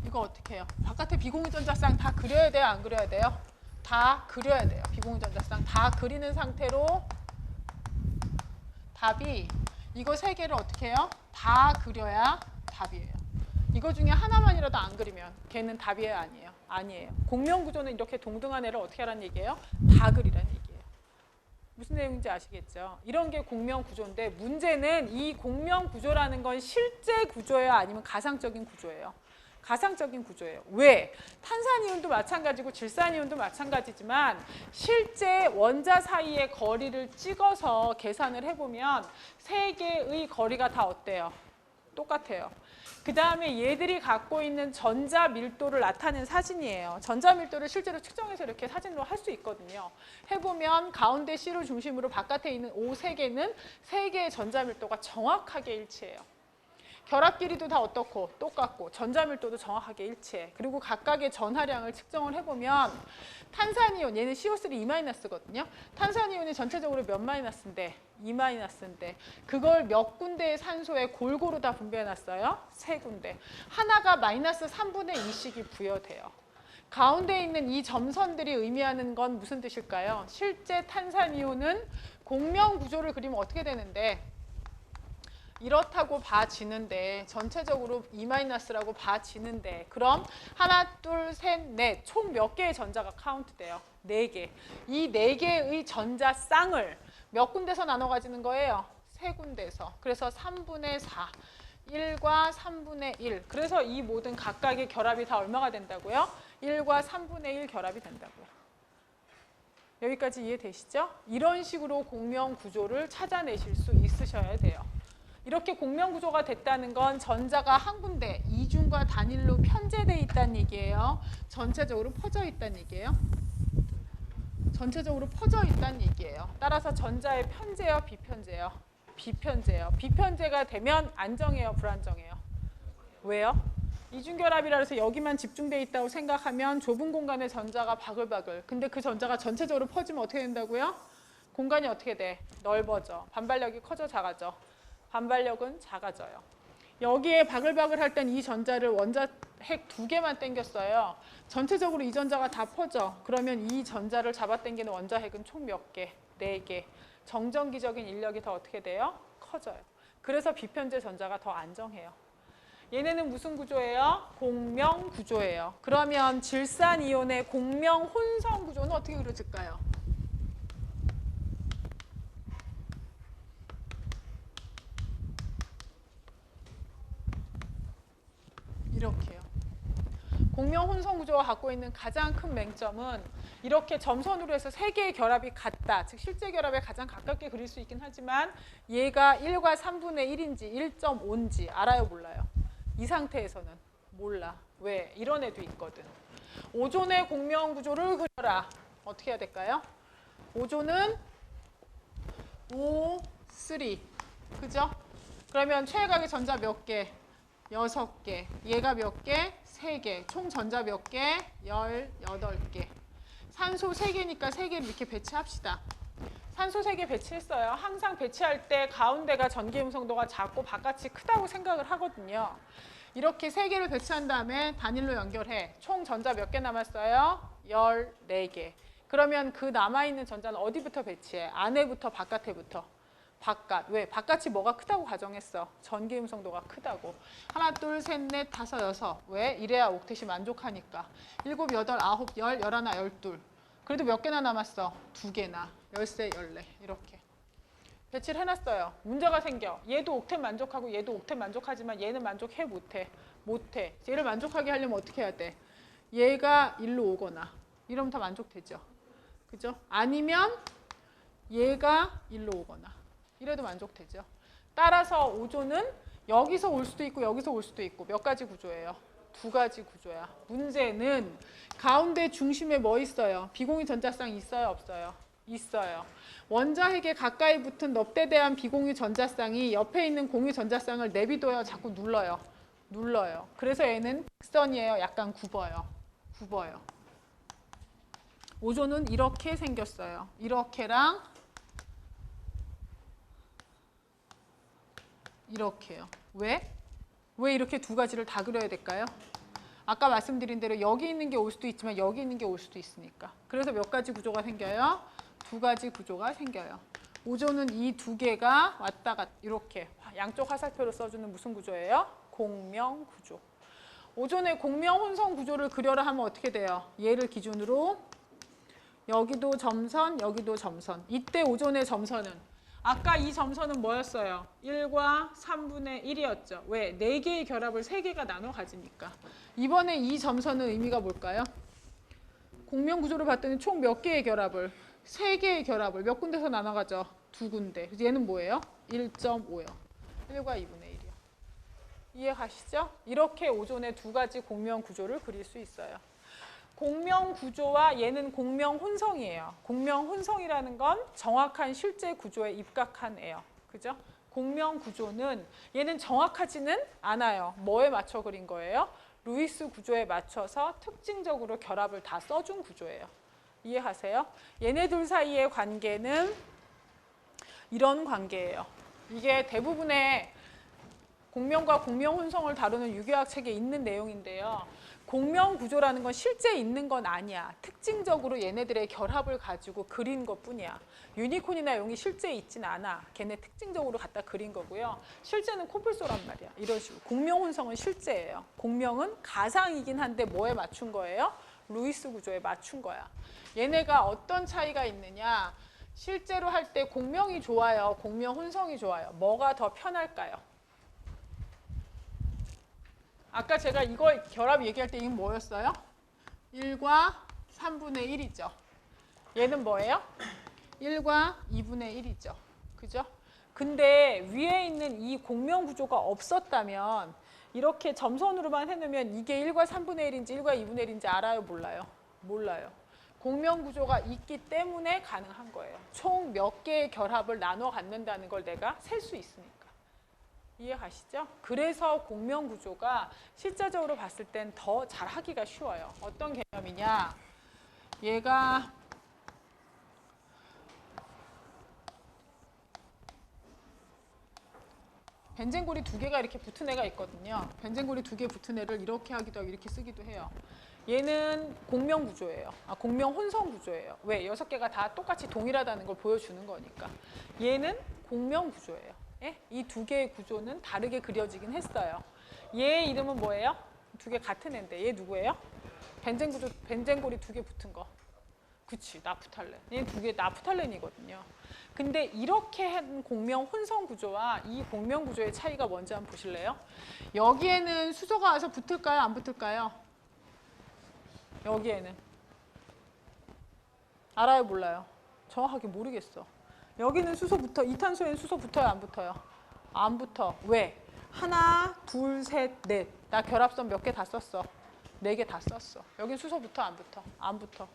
Speaker 1: 이거 어떻게 해요? 바깥에 비공유전자쌍 다 그려야 돼요? 안 그려야 돼요? 다 그려야 돼요. 비공유전자쌍 다 그리는 상태로 답이 이거 3개를 어떻게 해요? 다 그려야 답이에요. 이거 중에 하나만이라도 안 그리면 걔는 답이에요? 아니에요? 아니에요. 공명 구조는 이렇게 동등한 애를 어떻게 하라는 얘기예요? 다 그리라는 얘기예요. 무슨 내용인지 아시겠죠? 이런 게 공명 구조인데 문제는 이 공명 구조라는 건 실제 구조예요? 아니면 가상적인 구조예요? 가상적인 구조예요. 왜? 탄산이온도 마찬가지고 질산이온도 마찬가지지만 실제 원자 사이의 거리를 찍어서 계산을 해보면 3개의 거리가 다 어때요? 똑같아요. 그 다음에 얘들이 갖고 있는 전자 밀도를 나타낸 사진이에요. 전자 밀도를 실제로 측정해서 이렇게 사진으로 할 수 있거든요. 해보면 가운데 C를 중심으로 바깥에 있는 O 3개는 3개의 전자 밀도가 정확하게 일치해요. 결합 길이도 다 어떻고 똑같고 전자 밀도도 정확하게 일치해. 그리고 각각의 전하량을 측정을 해보면 탄산이온, 얘는 CO3 2-거든요. 탄산이온이 전체적으로 몇 마이너스인데? 2-인데 그걸 몇 군데의 산소에 골고루 다 분배해놨어요? 3군데. 하나가 마이너스 3분의 2씩이 부여돼요. 가운데 있는 이 점선들이 의미하는 건 무슨 뜻일까요? 실제 탄산이온은 공명 구조를 그리면 어떻게 되는데 이렇다고 봐지는데 전체적으로 E-라고 봐지는데 그럼 하나, 둘, 셋, 넷 총 몇 개의 전자가 카운트돼요? 4개. 이 4개의 전자쌍을 몇 군데서 나눠 가지는 거예요? 3군데서. 그래서 3분의 4. 1과 3분의 1. 그래서 이 모든 각각의 결합이 다 얼마가 된다고요? 1과 3분의 1 결합이 된다고요. 여기까지 이해되시죠? 이런 식으로 공명 구조를 찾아내실 수 있으셔야 돼요. 이렇게 공명 구조가 됐다는 건 전자가 한 군데 이중과 단일로 편제되어 있다는 얘기예요. 전체적으로 퍼져 있다는 얘기예요. 전체적으로 퍼져 있다는 얘기예요. 따라서 전자의 편제요, 비편제요? 비편제요. 비편제가 되면 안정해요, 불안정해요? 왜요? 이중결합이라 해서 여기만 집중되어 있다고 생각하면 좁은 공간에 전자가 바글바글. 근데 그 전자가 전체적으로 퍼지면 어떻게 된다고요? 공간이 어떻게 돼? 넓어져. 반발력이 커져, 작아져? 반발력은 작아져요. 여기에 바글바글 할 땐 이 전자를 원자 핵 2개만 당겼어요. 전체적으로 이 전자가 다 퍼져. 그러면 이 전자를 잡아당기는 원자 핵은 총 몇 개? 4개. 정전기적인 인력이 더 어떻게 돼요? 커져요. 그래서 비편제 전자가 더 안정해요. 얘네는 무슨 구조예요? 공명 구조예요. 그러면 질산이온의 공명 혼성 구조는 어떻게 그려질까요? 이렇게요. 공명 혼성 구조가 갖고 있는 가장 큰 맹점은 이렇게 점선으로 해서 3개의 결합이 같다. 즉 실제 결합에 가장 가깝게 그릴 수 있긴 하지만 얘가 1과 3분의 1인지 1.5인지 알아요, 몰라요? 이 상태에서는 몰라. 왜? 이런 애도 있거든. 오존의 공명 구조를 그려라. 어떻게 해야 될까요? 오존은 O3. 그죠? 그러면 최애각의 전자 몇 개? 6개. 얘가 몇 개? 3개. 총 전자 몇 개? 18개. 산소 3개니까 3개를 이렇게 배치합시다. 산소 3개 배치했어요. 항상 배치할 때 가운데가 전기 음성도가 작고 바깥이 크다고 생각을 하거든요. 이렇게 3개를 배치한 다음에 단일로 연결해. 총 전자 몇 개 남았어요? 14개. 그러면 그 남아있는 전자는 어디부터 배치해? 안에부터 바깥에부터? 바깥. 왜? 바깥이 뭐가 크다고 가정했어? 전기 음성도가 크다고. 하나, 둘, 셋, 넷, 다섯, 여섯. 왜? 이래야 옥텟이 만족하니까. 7, 8, 9, 10, 11, 12. 그래도 몇 개나 남았어? 2개나. 13, 14. 이렇게. 배치를 해놨어요. 문제가 생겨. 얘도 옥텟 만족하고 얘도 옥텟 만족하지만 얘는 만족해? 못해? 못해. 얘를 만족하게 하려면 어떻게 해야 돼? 얘가 1로 오거나. 이러면 다 만족되죠. 그죠? 아니면 얘가 1로 오거나. 이래도 만족되죠. 따라서 오존은 여기서 올 수도 있고 여기서 올 수도 있고 몇 가지 구조예요? 2가지 구조야. 문제는 가운데 중심에 뭐 있어요? 비공유 전자쌍 있어요? 없어요? 있어요. 원자핵에 가까이 붙은 넙대대한 비공유 전자쌍이 옆에 있는 공유 전자쌍을 내비둬요. 자꾸 눌러요. 눌러요. 그래서 얘는 직선이에요. 약간 굽어요. 굽어요. 오존은 이렇게 생겼어요. 이렇게랑 이렇게요. 왜? 왜 이렇게 2가지를 다 그려야 될까요? 아까 말씀드린 대로 여기 있는 게 올 수도 있지만 여기 있는 게 올 수도 있으니까. 그래서 몇 가지 구조가 생겨요? 2가지 구조가 생겨요. 오존은 이 2개가 왔다 갔다 이렇게 양쪽 화살표로 써주는 무슨 구조예요? 공명 구조. 오존의 공명 혼성 구조를 그려라 하면 어떻게 돼요? 얘를 기준으로 여기도 점선, 여기도 점선. 이때 오존의 점선은 아까 이 점선은 뭐였어요? 1과 3분의 1이었죠. 왜? 4개의 결합을 3개가 나눠 가지니까. 이번에 이 점선은 의미가 뭘까요? 공명 구조를 봤더니 총 몇 개의 결합을? 3개의 결합을 몇 군데서 나눠 가죠? 2군데. 그래서 얘는 뭐예요? 1.5요. 1과 2분의 1이요. 이해 가시죠? 이렇게 오존의 2가지 공명 구조를 그릴 수 있어요. 공명 구조와 얘는 공명 혼성이에요. 공명 혼성이라는 건 정확한 실제 구조에 입각한 애요. 그죠? 공명 구조는 얘는 정확하지는 않아요. 뭐에 맞춰 그린 거예요? 루이스 구조에 맞춰서 특징적으로 결합을 다 써준 구조예요. 이해하세요? 얘네들 사이의 관계는 이런 관계예요. 이게 대부분의 공명과 공명 혼성을 다루는 유기화학 책에 있는 내용인데요. 공명 구조라는 건 실제 있는 건 아니야. 특징적으로 얘네들의 결합을 가지고 그린 것뿐이야. 유니콘이나 용이 실제 있진 않아. 걔네 특징적으로 갖다 그린 거고요. 실제는 코뿔소란 말이야. 이런 식으로. 공명 혼성은 실제예요. 공명은 가상이긴 한데 뭐에 맞춘 거예요? 루이스 구조에 맞춘 거야. 얘네가 어떤 차이가 있느냐? 실제로 할 때 공명이 좋아요? 공명 혼성이 좋아요? 뭐가 더 편할까요? 아까 제가 이거 결합 얘기할 때 이건 뭐였어요? 1과 3분의 1이죠. 얘는 뭐예요? 1과 2분의 1이죠. 그죠? 근데 위에 있는 이 공명 구조가 없었다면 이렇게 점선으로만 해놓으면 이게 1과 3분의 1인지 1과 2분의 1인지 알아요? 몰라요? 몰라요. 공명 구조가 있기 때문에 가능한 거예요. 총 몇 개의 결합을 나눠 갖는다는 걸 내가 셀 수 있으니까. 이해 가시죠? 그래서 공명 구조가 실제적으로 봤을 땐 더 잘하기가 쉬워요. 어떤 개념이냐? 얘가 벤젠골이 두 개가 이렇게 붙은 애가 있거든요. 벤젠골이 두 개 붙은 애를 이렇게 하기도 하고 이렇게 쓰기도 해요. 얘는 공명 구조예요. 공명 혼성 구조예요. 왜? 6개가 다 똑같이 동일하다는 걸 보여주는 거니까. 얘는 공명 구조예요. 예? 이 두 개의 구조는 다르게 그려지긴 했어요. 얘 이름은 뭐예요? 두 개 같은 애인데 얘 누구예요? 벤젠골이 두 개 붙은 거. 그치, 나프탈렌. 얘 두 개 나프탈렌이거든요. 근데 이렇게 한 공명 혼성 구조와 이 공명 구조의 차이가 뭔지 한번 보실래요? 여기에는 수소가 와서 붙을까요? 안 붙을까요? 여기에는. 알아요? 몰라요? 정확하게 모르겠어. 여기는 수소 붙어. 이탄소에는 수소 붙어요? 안 붙어요? 안 붙어. 왜? 하나, 둘, 셋, 넷. 나 결합선 몇 개 다 썼어? 4개 다 썼어. 여긴 수소 붙어? 안 붙어? 안 붙어.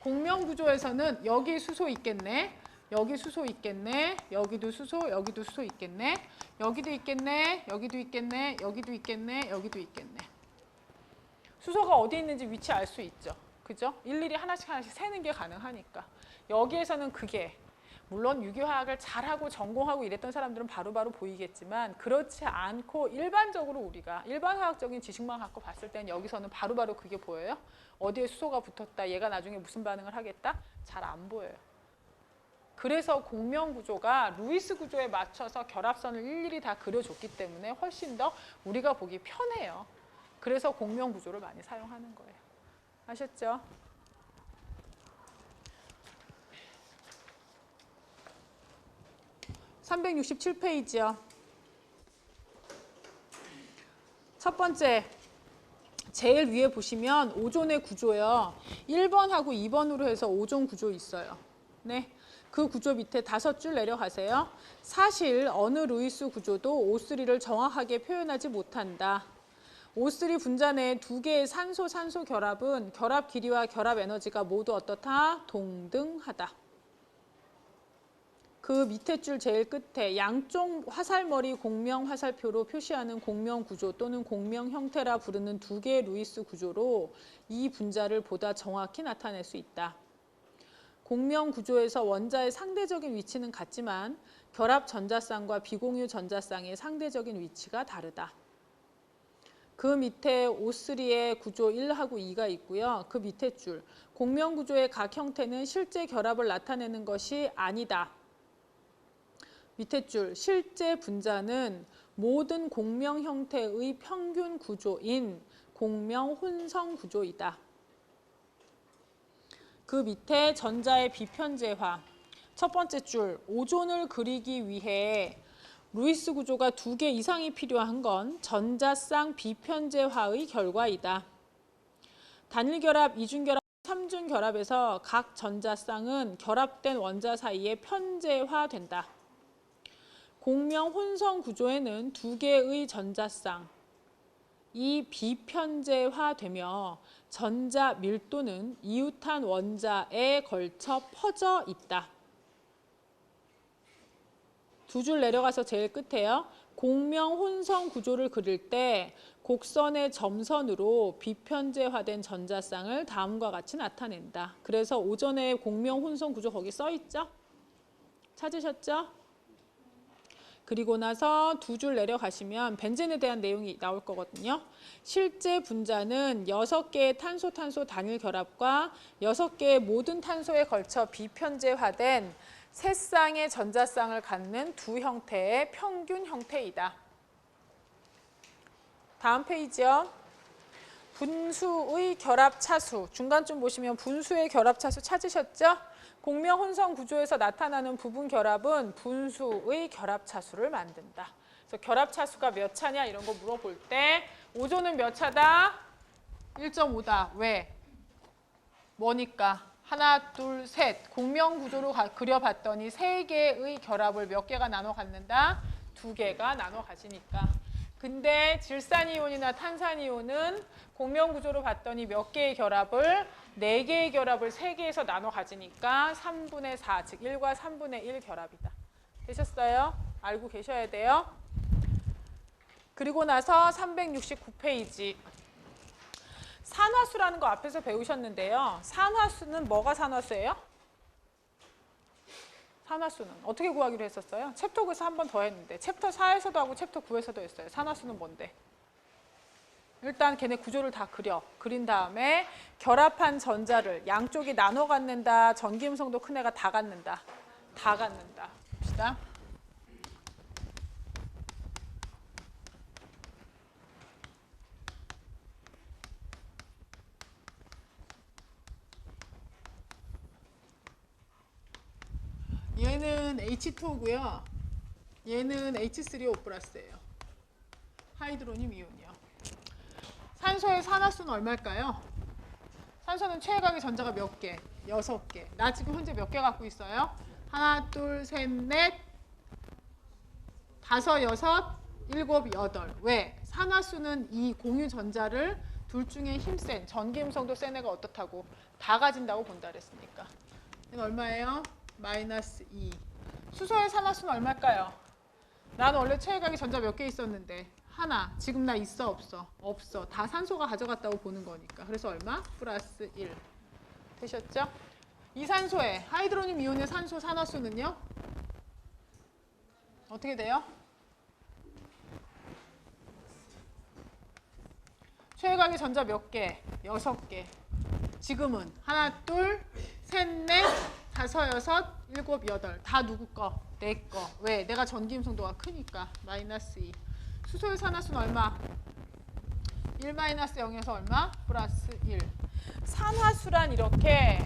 Speaker 1: 공명 구조에서는 여기 수소 있겠네. 여기 수소 있겠네. 여기도 수소, 여기도 수소 있겠네. 여기도 있겠네. 여기도 있겠네. 여기도 있겠네. 여기도 있겠네. 수소가 어디 있는지 위치 알 수 있죠. 그죠? 일일이 하나씩 세는 게 가능하니까. 여기에서는 그게 물론 유기화학을 잘하고 전공하고 이랬던 사람들은 바로바로 보이겠지만 그렇지 않고 일반적으로 우리가 일반 화학적인 지식만 갖고 봤을 땐 여기서는 바로바로 그게 보여요? 어디에 수소가 붙었다, 얘가 나중에 무슨 반응을 하겠다? 잘 안 보여요. 그래서 공명 구조가 루이스 구조에 맞춰서 결합선을 일일이 다 그려줬기 때문에 훨씬 더 우리가 보기 편해요. 그래서 공명 구조를 많이 사용하는 거예요. 아셨죠? (367페이지요) 첫 번째, 제일 위에 보시면 오존의 구조요. 1번하고 2번으로 해서 오존 구조 있어요. 네, 그 구조 밑에 5줄 내려가세요. 사실 어느 루이스 구조도 O3를 정확하게 표현하지 못한다. O3 분자 내의 두 개의 산소-산소 결합은 결합 길이와 결합 에너지가 모두 어떻다? 동등하다. 그 밑에 줄 제일 끝에 양쪽 화살머리 공명 화살표로 표시하는 공명 구조 또는 공명 형태라 부르는 두 개의 루이스 구조로 이 분자를 보다 정확히 나타낼 수 있다. 공명 구조에서 원자의 상대적인 위치는 같지만 결합 전자쌍과 비공유 전자쌍의 상대적인 위치가 다르다. 그 밑에 O3의 구조 1하고 2가 있고요. 그 밑에 줄 공명 구조의 각 형태는 실제 결합을 나타내는 것이 아니다. 밑에 줄 실제 분자는 모든 공명 형태의 평균 구조인 공명 혼성 구조이다. 그 밑에 전자의 비편제화. 첫 번째 줄 오존을 그리기 위해 루이스 구조가 2개 이상이 필요한 건 전자쌍 비편제화의 결과이다. 단일결합, 이중결합, 삼중결합에서 각 전자쌍은 결합된 원자 사이에 편제화된다. 공명 혼성 구조에는 2개의 전자쌍이 비편제화되며 전자 밀도는 이웃한 원자에 걸쳐 퍼져 있다. 2줄 내려가서 제일 끝에요. 공명 혼성 구조를 그릴 때 곡선의 점선으로 비편제화된 전자쌍을 다음과 같이 나타낸다. 그래서 오전에 공명 혼성 구조 거기 써 있죠? 찾으셨죠? 그리고 나서 두 줄 내려가시면 벤젠에 대한 내용이 나올 거거든요. 실제 분자는 6개의 탄소-탄소 단일 결합과 6개의 모든 탄소에 걸쳐 비편제화된 세 쌍의 전자쌍을 갖는 두 형태의 평균 형태이다. 다음 페이지요. 분수의 결합 차수. 중간쯤 보시면 분수의 결합 차수 찾으셨죠? 공명 혼성 구조에서 나타나는 부분 결합은 분수의 결합 차수를 만든다. 그래서 결합 차수가 몇 차냐 이런 거 물어볼 때 오존은 몇 차다? 1.5다. 왜? 뭐니까? 하나, 둘, 셋. 공명 구조로 그려봤더니 3개의 결합을 몇 개가 나눠 갖는다? 2개가 나눠 가지니까. 근데 질산이온이나 탄산이온은 공명 구조로 봤더니 몇 개의 결합을? 4개의 결합을 3개에서 나눠 가지니까 3분의 4, 즉 1과 3분의 1 결합이다. 되셨어요? 알고 계셔야 돼요. 그리고 나서 369페이지. 산화수라는 거 앞에서 배우셨는데요. 산화수는 뭐가 산화수예요? 산화수는 어떻게 구하기로 했었어요? 챕터 9에서 한 번 더 했는데 챕터 4에서도 하고 챕터 9에서도 했어요. 산화수는 뭔데? 일단 걔네 구조를 다 그린 다음에 결합한 전자를 양쪽이 나눠 갖는다. 전기음성도 큰 애가 다 갖는다. 다 갖는다. 봅시다. 얘는 H2고요. 얘는 H3O 플러스예요. 하이드로늄 이온이요. 산소의 산화수는 얼마일까요? 산소는 최애각의 전자가 몇 개? 6개. 나 지금 현재 몇 개 갖고 있어요? 하나, 둘, 셋, 넷, 5, 6, 7, 8. 왜? 산화수는 이 공유 전자를 둘 중에 힘센, 전기음성도 센 애가 어떻다고? 다 가진다고 본다 그랬으니까. 얘는 얼마예요? 마이너스 2. 수소의 산화수는 얼마일까요? 나는 원래 최애각의 전자 몇 개 있었는데 하나. 지금 나 있어 없어? 없어. 다 산소가 가져갔다고 보는 거니까. 그래서 얼마? 플러스 1. 되셨죠? 이 산소의 하이드로늄 이온의 산소 산화수는요? 어떻게 돼요? 최애각의 전자 몇 개? 6개. 지금은 하나, 둘, 셋, 넷, 5, 6, 7, 8. 다 누구 거? 내 거. 왜? 내가 전기음성도가 크니까. 마이너스 2. 수소의 산화수는 얼마? 1 마이너스 0에서 얼마? 플러스 1. 산화수란 이렇게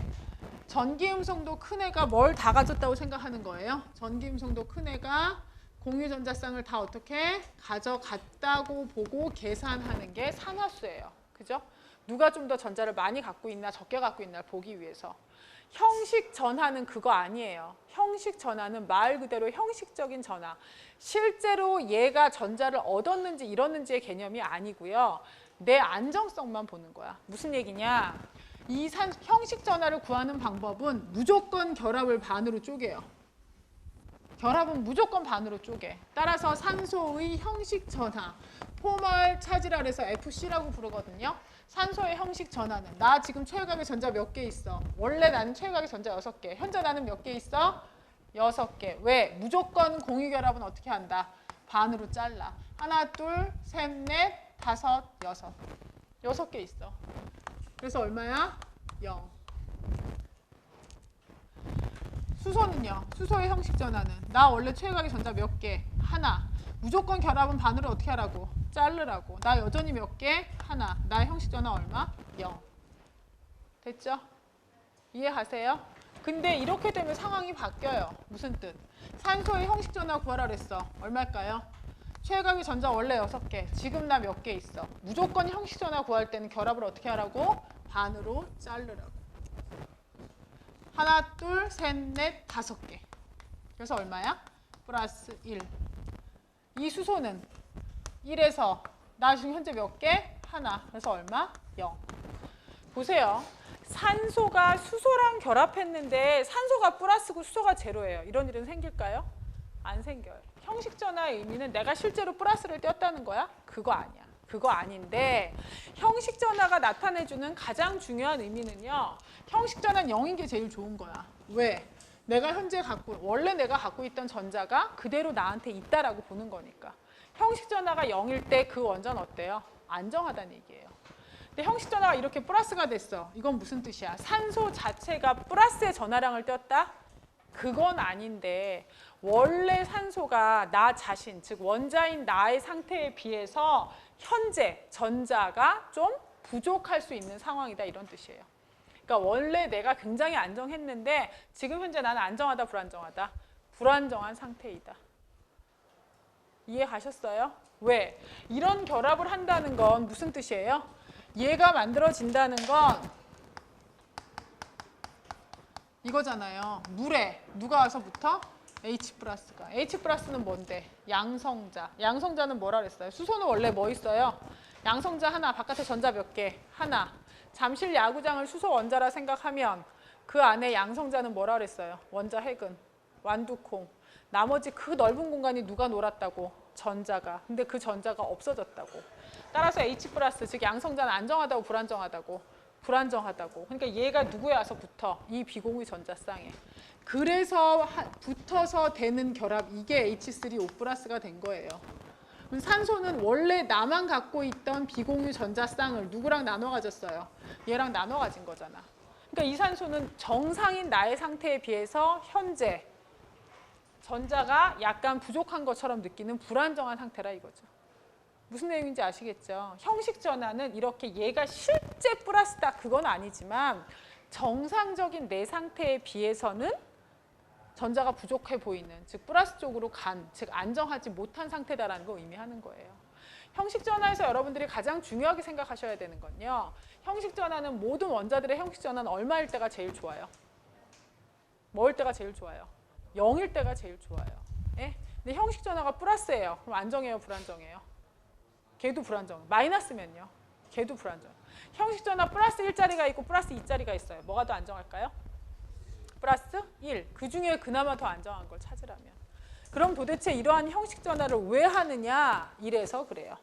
Speaker 1: 전기음성도 큰 애가 뭘 다 가졌다고 생각하는 거예요. 전기음성도 큰 애가 공유전자쌍을 다 어떻게 가져갔다고 보고 계산하는 게 산화수예요. 그죠? 누가 좀 더 전자를 많이 갖고 있나 적게 갖고 있나를 보기 위해서. 형식 전하는 그거 아니에요. 형식 전하는 말 그대로 형식적인 전하. 실제로 얘가 전자를 얻었는지 잃었는지의 개념이 아니고요. 내 안정성만 보는 거야. 무슨 얘기냐? 이 형식 전하를 구하는 방법은 무조건 결합을 반으로 쪼개요. 결합은 무조건 반으로 쪼개. 따라서 산소의 형식 전하, 포멀 차지라 그래서 FC라고 부르거든요. 산소의 형식 전하는 나 지금 최애각의 전자 몇 개 있어? 원래 나는 최애각의 전자 6개. 현재 나는 몇 개 있어? 6개. 왜? 무조건 공유결합은 어떻게 한다? 반으로 잘라. 하나, 둘, 셋, 넷, 5, 6. 6개 있어. 그래서 얼마야? 0. 수소는요. 수소의 형식 전하는 나 원래 최애각의 전자 몇 개? 하나. 무조건 결합은 반으로 어떻게 하라고? 자르라고. 나 여전히 몇 개? 하나. 나의 형식 전하 얼마? 0. 됐죠? 이해하세요? 근데 이렇게 되면 상황이 바뀌어요. 무슨 뜻? 산소의 형식 전하 구하라 그랬어. 얼마일까요? 최애각의 전자 원래 6개. 지금 나 몇 개 있어? 무조건 형식 전하 구할 때는 결합을 어떻게 하라고? 반으로 자르라고. 하나, 둘, 셋, 넷, 5개. 그래서 얼마야? 플러스 1. 이 수소는 1에서 나 지금 현재 몇 개? 하나. 그래서 얼마? 0. 보세요. 산소가 수소랑 결합했는데 산소가 플러스고 수소가 제로예요. 이런 일은 생길까요? 안 생겨요. 형식 전하의 의미는 내가 실제로 플러스를 떼었다는 거야? 그거 아니야. 그거 아닌데 형식 전하가 나타내주는 가장 중요한 의미는요. 형식 전하는 0인 게 제일 좋은 거야. 왜? 원래 내가 갖고 있던 전자가 그대로 나한테 있다라고 보는 거니까. 형식 전하가 0일 때 그 원자는 어때요? 안정하다는 얘기예요. 근데 형식 전하가 이렇게 플러스가 됐어. 이건 무슨 뜻이야? 산소 자체가 플러스의 전하량을 띄었다? 그건 아닌데 원래 산소가 나 자신, 즉 원자인 나의 상태에 비해서 현재 전자가 좀 부족할 수 있는 상황이다 이런 뜻이에요. 그러니까 원래 내가 굉장히 안정했는데 지금 현재 나는 안정하다 불안정하다? 불안정한 상태이다. 이해 가셨어요? 왜? 이런 결합을 한다는 건 무슨 뜻이에요? 얘가 만들어진다는 건 이거잖아요. 물에 누가 와서 붙어? H 플러스가. H 플러스는 뭔데? 양성자. 양성자는 뭐라 그랬어요? 수소는 원래 뭐 있어요? 양성자 하나, 바깥에 전자 몇 개? 하나. 잠실 야구장을 수소 원자라 생각하면 그 안에 양성자는 뭐라 그랬어요? 원자 핵은 완두콩. 나머지 그 넓은 공간이 누가 놀았다고? 전자가. 근데 그 전자가 없어졌다고. 따라서 H 플러스, 즉 양성자는 안정하다고 불안정하다고? 불안정하다고. 그러니까 얘가 누구에 와서 붙어? 이 비공유 전자쌍에. 그래서 붙어서 되는 결합, 이게 H3O 플러스가 된 거예요. 산소는 원래 나만 갖고 있던 비공유 전자쌍을 누구랑 나눠 가졌어요? 얘랑 나눠 가진 거잖아. 그러니까 이 산소는 정상인 나의 상태에 비해서 현재 전자가 약간 부족한 것처럼 느끼는 불안정한 상태라 이거죠. 무슨 내용인지 아시겠죠? 형식 전하는 이렇게 얘가 실제 플러스다 그건 아니지만 정상적인 내 상태에 비해서는 전자가 부족해 보이는, 즉 플러스 쪽으로 간, 즉 안정하지 못한 상태다라는 걸 의미하는 거예요. 형식 전하에서 여러분들이 가장 중요하게 생각하셔야 되는 건요. 형식 전하는 모든 원자들의 형식 전하는 얼마일 때가 제일 좋아요? 뭐일 때가 제일 좋아요? 0일 때가 제일 좋아요. 예? 근데 형식 전하가 플러스예요. 그럼 안정해요, 불안정해요? 걔도 불안정. 마이너스면요. 걔도 불안정. 형식 전하 플러스 1자리가 있고 플러스 2자리가 있어요. 뭐가 더 안정할까요? 플러스 1. 그 중에 그나마 더 안정한 걸 찾으라면. 그럼 도대체 이러한 형식 전하를 왜 하느냐? 이래서 그래요.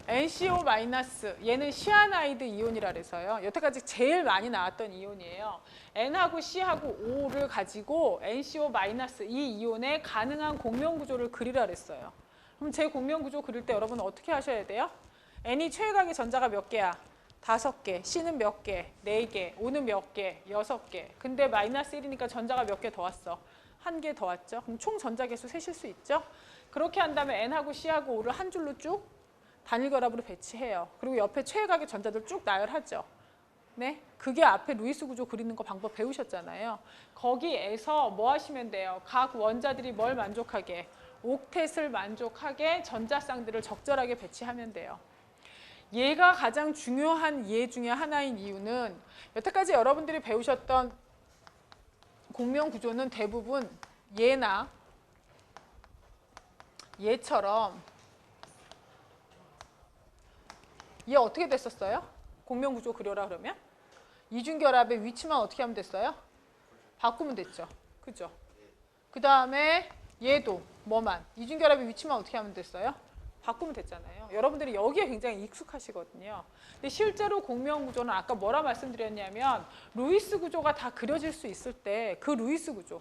Speaker 1: NCO- 얘는 시아나이드 이온이라 그래서요. 여태까지 제일 많이 나왔던 이온이에요. N하고 C하고 O를 가지고 NCO- 이 이온의 가능한 공명 구조를 그리라 그랬어요. 그럼 제 공명 구조 그릴 때 여러분은 어떻게 하셔야 돼요? N이 최각의 전자가 몇 개야? 5개. C는 몇 개? 4개. O는 몇 개? 6개. 근데 마이너스 1이니까 전자가 몇 개 더 왔어? 1개 더 왔죠? 그럼 총 전자 개수 세실 수 있죠? 그렇게 한다면 N하고 C하고 O를 한 줄로 쭉 단일 결합으로 배치해요. 그리고 옆에 최각의 전자들 쭉 나열하죠. 네? 그게 앞에 루이스 구조 그리는 거 방법 배우셨잖아요. 거기에서 뭐 하시면 돼요? 각 원자들이 뭘 만족하게? 옥텟을 만족하게 전자쌍들을 적절하게 배치하면 돼요. 얘가 가장 중요한 예 중에 하나인 이유는 여태까지 여러분들이 배우셨던 공명 구조는 대부분 얘나 얘처럼 얘 어떻게 됐었어요? 공명 구조 그려라 그러면? 이중결합의 위치만 어떻게 하면 됐어요? 바꾸면 됐죠. 그죠? 그 다음에 얘도 뭐만? 이중결합의 위치만 어떻게 하면 됐어요? 바꾸면 됐잖아요. 여러분들이 여기에 굉장히 익숙하시거든요. 근데 실제로 공명 구조는 아까 뭐라 말씀드렸냐면 루이스 구조가 다 그려질 수 있을 때 그 루이스 구조,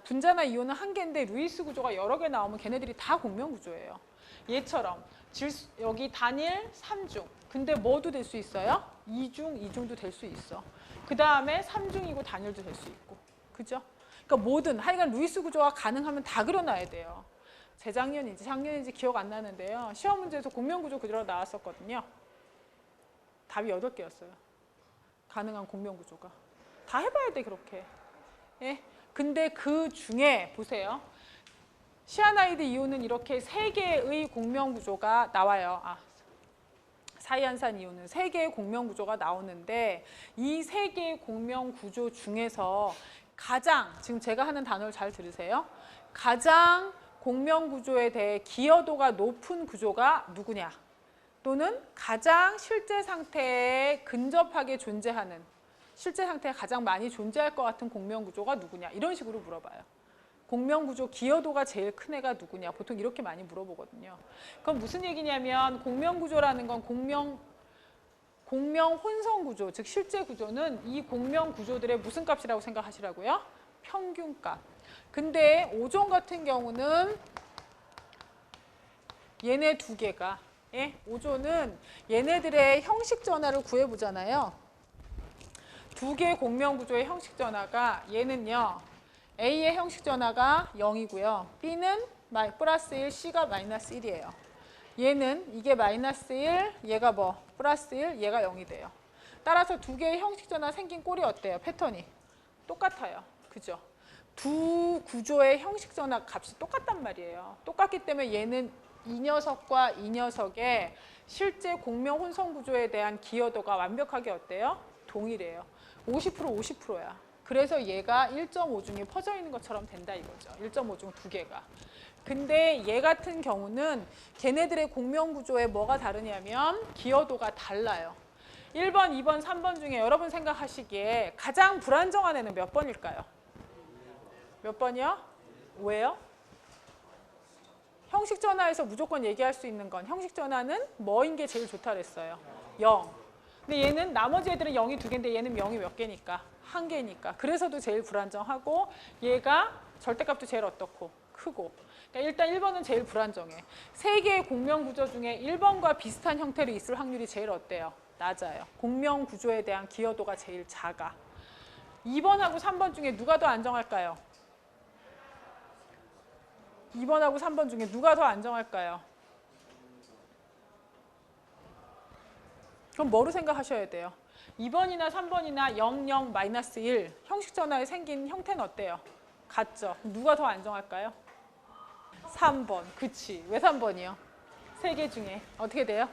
Speaker 1: 분자나 이온은 한 개인데 루이스 구조가 여러 개 나오면 걔네들이 다 공명 구조예요. 얘처럼 여기 단일 3중. 근데 뭐도 될 수 있어요? 2중, 2중도 될 수 있어. 그 다음에 3중이고 단일도 될 수 있고. 그죠? 그러니까 뭐든 하여간 루이스 구조가 가능하면 다 그려놔야 돼요. 재작년인지 작년인지 기억 안 나는데요. 시험 문제에서 공명구조 그대로 나왔었거든요. 답이 8개였어요. 가능한 공명구조가. 다 해봐야 돼 그렇게. 예? 근데 그 중에 보세요. 시아나이드 이온은 이렇게 3개의 공명구조가 나와요. 사이안산 이온은 3개의 공명구조가 나오는데 이 3개의 공명구조 중에서 가장, 지금 제가 하는 단어를 잘 들으세요. 가장 공명구조에 대해 기여도가 높은 구조가 누구냐? 또는 가장 실제 상태에 근접하게 존재하는, 실제 상태에 가장 많이 존재할 것 같은 공명구조가 누구냐? 이런 식으로 물어봐요. 공명구조 기여도가 제일 큰 애가 누구냐? 보통 이렇게 많이 물어보거든요. 그건 무슨 얘기냐면 공명구조라는 건 공명 혼성 구조, 즉 실제 구조는 이 공명 구조들의 무슨 값이라고 생각하시라고요? 평균값. 근데 오존 같은 경우는 얘네 두 개가, 예? 오존은 얘네들의 형식 전화를 구해보잖아요. 두 개의 공명 구조의 형식 전화가 얘는요. A의 형식 전화가 0이고요. B는 플러스 1, C가 마이너스 1이에요. 얘는 이게 마이너스 1, 얘가 뭐? 플러스 1, 얘가 0이 돼요. 따라서 두 개의 형식 전화 생긴 꼴이 어때요? 패턴이 똑같아요. 그죠? 두 구조의 형식 전화 값이 똑같단 말이에요. 똑같기 때문에 얘는 이 녀석과 이 녀석의 실제 공명 혼성 구조에 대한 기여도가 완벽하게 어때요? 동일해요. 50% 50%야. 그래서 얘가 1.5 중에 퍼져 있는 것처럼 된다 이거죠. 1.5 중 두 개가. 근데 얘 같은 경우는 걔네들의 공명 구조에 뭐가 다르냐면 기여도가 달라요. 1번, 2번, 3번 중에 여러분 생각하시기에 가장 불안정한 애는 몇 번일까요? 몇 번이요? 왜요? 형식 전화에서 무조건 얘기할 수 있는 건 형식 전화는 뭐인 게 제일 좋다 그랬어요? 0. 근데 얘는 나머지 애들은 0이 두 개인데 얘는 0이 몇 개니까? 한 개니까. 그래서도 제일 불안정하고 얘가 절대값도 제일 어떻고? 크고. 그러니까 일단 1번은 제일 불안정해. 세 개의 공명 구조 중에 1번과 비슷한 형태로 있을 확률이 제일 어때요? 낮아요. 공명 구조에 대한 기여도가 제일 작아. 2번하고 3번 중에 누가 더 안정할까요? 2번하고 3번 중에 누가 더 안정할까요? 그럼 뭐로 생각하셔야 돼요? 2번이나 3번이나 0, 0, 마이너스 1 형식 전화에 생긴 형태는 어때요? 같죠? 누가 더 안정할까요? 3번. 그치. 왜 3번이요? 세 개 중에 어떻게 돼요?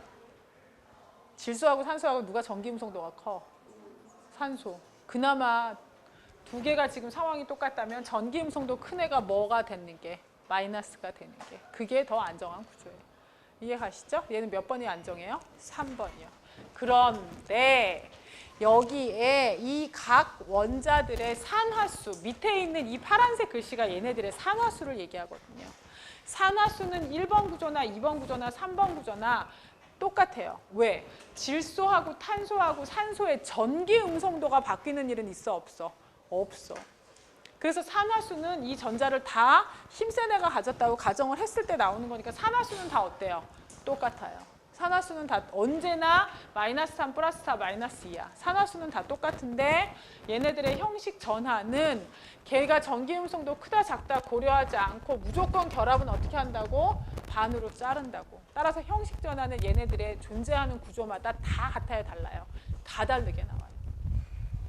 Speaker 1: 질소하고 산소하고 누가 전기음성도가 커? 산소. 그나마 두 개가 지금 상황이 똑같다면 전기음성도 큰 애가 뭐가 되는 게? 마이너스가 되는 게. 그게 더 안정한 구조예요. 이해 가시죠? 얘는 몇 번이 안정해요? 3번이요. 그런데 여기에 이 각 원자들의 산화수, 밑에 있는 이 파란색 글씨가 얘네들의 산화수를 얘기하거든요. 산화수는 1번 구조나 2번 구조나 3번 구조나 똑같아요. 왜? 질소하고 탄소하고 산소의 전기 음성도가 바뀌는 일은 있어 없어? 없어. 그래서 산화수는 이 전자를 다 힘센 애가 가졌다고 가정을 했을 때 나오는 거니까 산화수는 다 어때요? 똑같아요. 산화수는 다 언제나 마이너스 3, 플러스 4, 마이너스 2야. 산화수는 다 똑같은데 얘네들의 형식 전하는 걔가 전기음성도 크다 작다 고려하지 않고 무조건 결합은 어떻게 한다고? 반으로 자른다고. 따라서 형식 전하는 얘네들의 존재하는 구조마다 다 같아야 달라요. 다 다르게 나와요.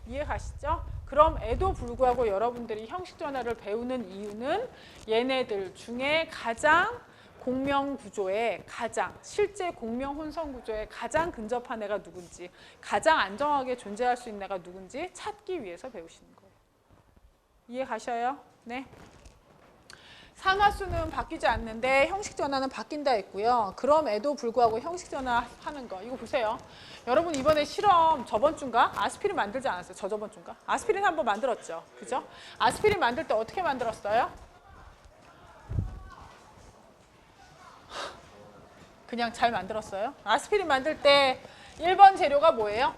Speaker 1: 이해 가시죠? 그럼 에도 불구하고 여러분들이 형식 전하를 배우는 이유는 얘네들 중에 가장 공명 구조에 가장 실제 공명 혼성 구조에 가장 근접한 애가 누군지 가장 안정하게 존재할 수 있는 애가 누군지 찾기 위해서 배우시는 거예요. 이해 가셔요? 네. 산화수는 바뀌지 않는데 형식 전하는 바뀐다 했고요. 그럼에도 불구하고 형식 전화 하는 거 이거 보세요. 여러분 이번에 실험 저번 주인가? 아스피린 만들지 않았어요? 저번 주인가? 아스피린 한번 만들었죠. 그죠? 아스피린 만들 때 어떻게 만들었어요? 그냥 잘 만들었어요. 아스피린 만들 때 1번 재료가 뭐예요?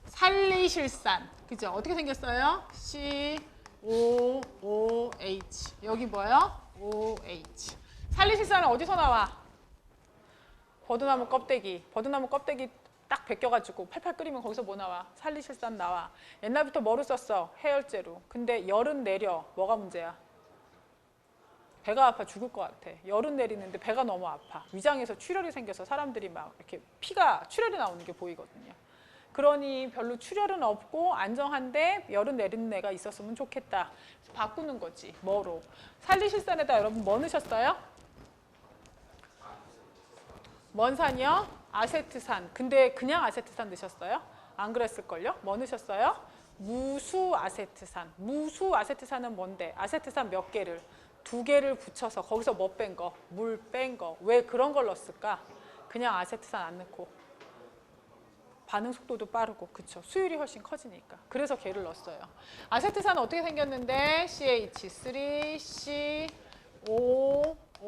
Speaker 1: 살리실산. 그죠? 어떻게 생겼어요? COOH. 여기 뭐예요? OH. 살리실산은 어디서 나와? 버드나무 껍데기. 버드나무 껍데기 딱 벗겨가지고 팔팔 끓이면 거기서 뭐 나와? 살리실산 나와. 옛날부터 뭐로 썼어? 해열제로. 근데 열은 내려. 뭐가 문제야? 배가 아파 죽을 것 같아. 열은 내리는데 배가 너무 아파. 위장에서 출혈이 생겨서 사람들이 막 이렇게 피가 출혈이 나오는 게 보이거든요. 그러니 별로 출혈은 없고 안정한데 열은 내리는 애가 있었으면 좋겠다. 그래서 바꾸는 거지. 뭐로? 살리실산에다 여러분 뭐 넣으셨어요? 뭔 산이요? 아세트산. 근데 그냥 아세트산 넣으셨어요? 안 그랬을걸요? 뭐 넣으셨어요? 무수아세트산. 무수아세트산은 뭔데? 아세트산 몇 개를? 2개를 붙여서 거기서 뭐 뺀 거? 물 뺀 거. 왜 그런 걸 넣었을까? 그냥 아세트산 안 넣고. 반응 속도도 빠르고, 그쵸? 수율이 훨씬 커지니까. 그래서 걔를 넣었어요. 아세트산은 어떻게 생겼는데? CH3,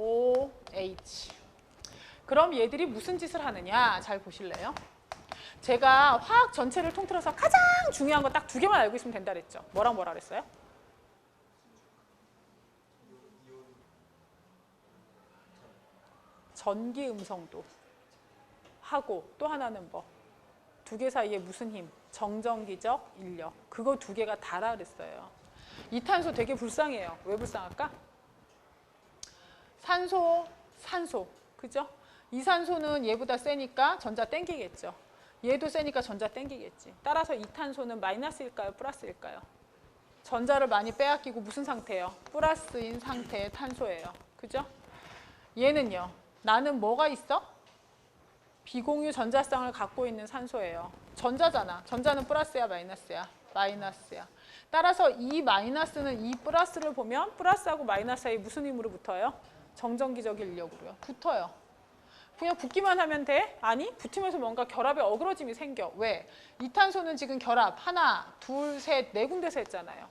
Speaker 1: COOH. 그럼 얘들이 무슨 짓을 하느냐 잘 보실래요? 제가 화학 전체를 통틀어서 가장 중요한 거 딱 두 개만 알고 있으면 된다 그랬죠. 뭐랑 뭐라 그랬어요? 전기 음성도 하고 또 하나는 뭐? 두 개 사이에 무슨 힘? 정전기적 인력. 그거 두 개가 다라 그랬어요. 이탄소 되게 불쌍해요. 왜 불쌍할까? 산소, 산소. 그죠? 이산소는 얘보다 세니까 전자 땡기겠죠. 얘도 세니까 전자 땡기겠지. 따라서 이탄소는 마이너스일까요? 플러스일까요? 전자를 많이 빼앗기고 무슨 상태예요? 플러스인 상태의 탄소예요. 그죠? 얘는요. 나는 뭐가 있어? 비공유 전자쌍을 갖고 있는 산소예요. 전자잖아. 전자는 플러스야, 마이너스야? 마이너스야. 따라서 이 마이너스는 이 플러스를 보면 플러스하고 마이너스 사이 무슨 힘으로 붙어요? 정전기적 인력으로요. 붙어요. 그냥 붙기만 하면 돼? 아니, 붙으면서 뭔가 결합에 어그러짐이 생겨. 왜? 이탄소는 지금 결합 하나, 둘, 셋, 네 군데서 했잖아요.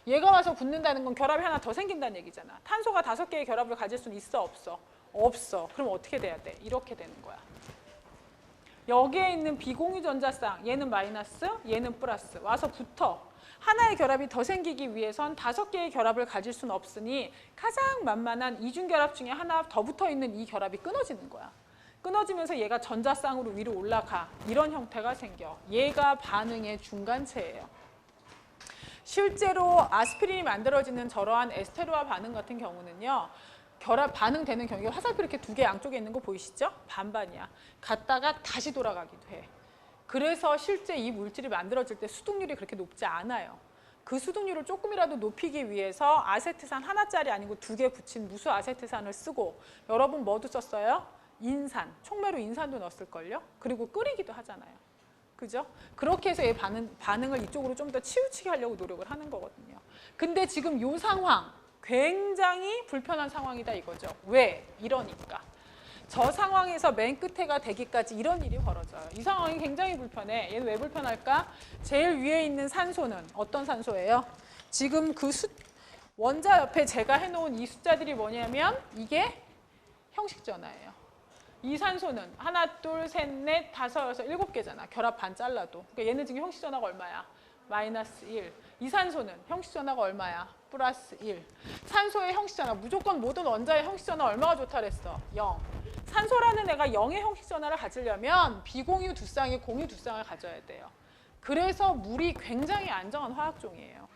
Speaker 1: 얘가 와서 붙는다는 건 결합이 하나 더 생긴다는 얘기잖아. 탄소가 5개의 결합을 가질 수는 있어, 없어? 없어. 그럼 어떻게 돼야 돼? 이렇게 되는 거야. 여기에 있는 비공유 전자쌍, 얘는 마이너스, 얘는 플러스. 와서 붙어. 하나의 결합이 더 생기기 위해선 5개의 결합을 가질 수는 없으니 가장 만만한 이중결합 중에 하나 더 붙어있는 이 결합이 끊어지는 거야. 끊어지면서 얘가 전자쌍으로 위로 올라가. 이런 형태가 생겨. 얘가 반응의 중간체예요. 실제로 아스피린이 만들어지는 저러한 에스테르와 반응 같은 경우는요. 결합 반응되는 경우에 화살표 이렇게 두 개 양쪽에 있는 거 보이시죠? 반반이야. 갔다가 다시 돌아가기도 해. 그래서 실제 이 물질이 만들어질 때 수독률이 그렇게 높지 않아요. 그 수독률을 조금이라도 높이기 위해서 아세트산 하나짜리 아니고 2개 붙인 무수 아세트산을 쓰고 여러분 뭐도 썼어요? 인산, 촉매로 인산도 넣었을걸요? 그리고 끓이기도 하잖아요. 그죠? 그렇게 해서 얘 반응을 이쪽으로 좀 더 치우치게 하려고 노력을 하는 거거든요. 근데 지금 이 상황 굉장히 불편한 상황이다 이거죠. 왜? 이러니까. 저 상황에서 맨 끝에가 되기까지 이런 일이 벌어져요. 이 상황이 굉장히 불편해. 얘는 왜 불편할까? 제일 위에 있는 산소는 어떤 산소예요? 지금 그 원자 옆에 제가 해놓은 이 숫자들이 뭐냐면 이게 형식전화예요. 이 산소는 하나, 둘, 셋, 넷, 다섯, 여섯, 7개잖아. 결합 반 잘라도. 그러니까 얘는 지금 형식전화가 얼마야? 마이너스 1. 이 산소는 형식전화가 얼마야? 플러스 1. 산소의 형식전화, 무조건 모든 원자의 형식전화 얼마가 좋다 그랬어? 0. 산소라는 애가 0의 형식전화를 가지려면 비공유 두 쌍이 공유 두 쌍을 가져야 돼요. 그래서 물이 굉장히 안정한 화학종이에요.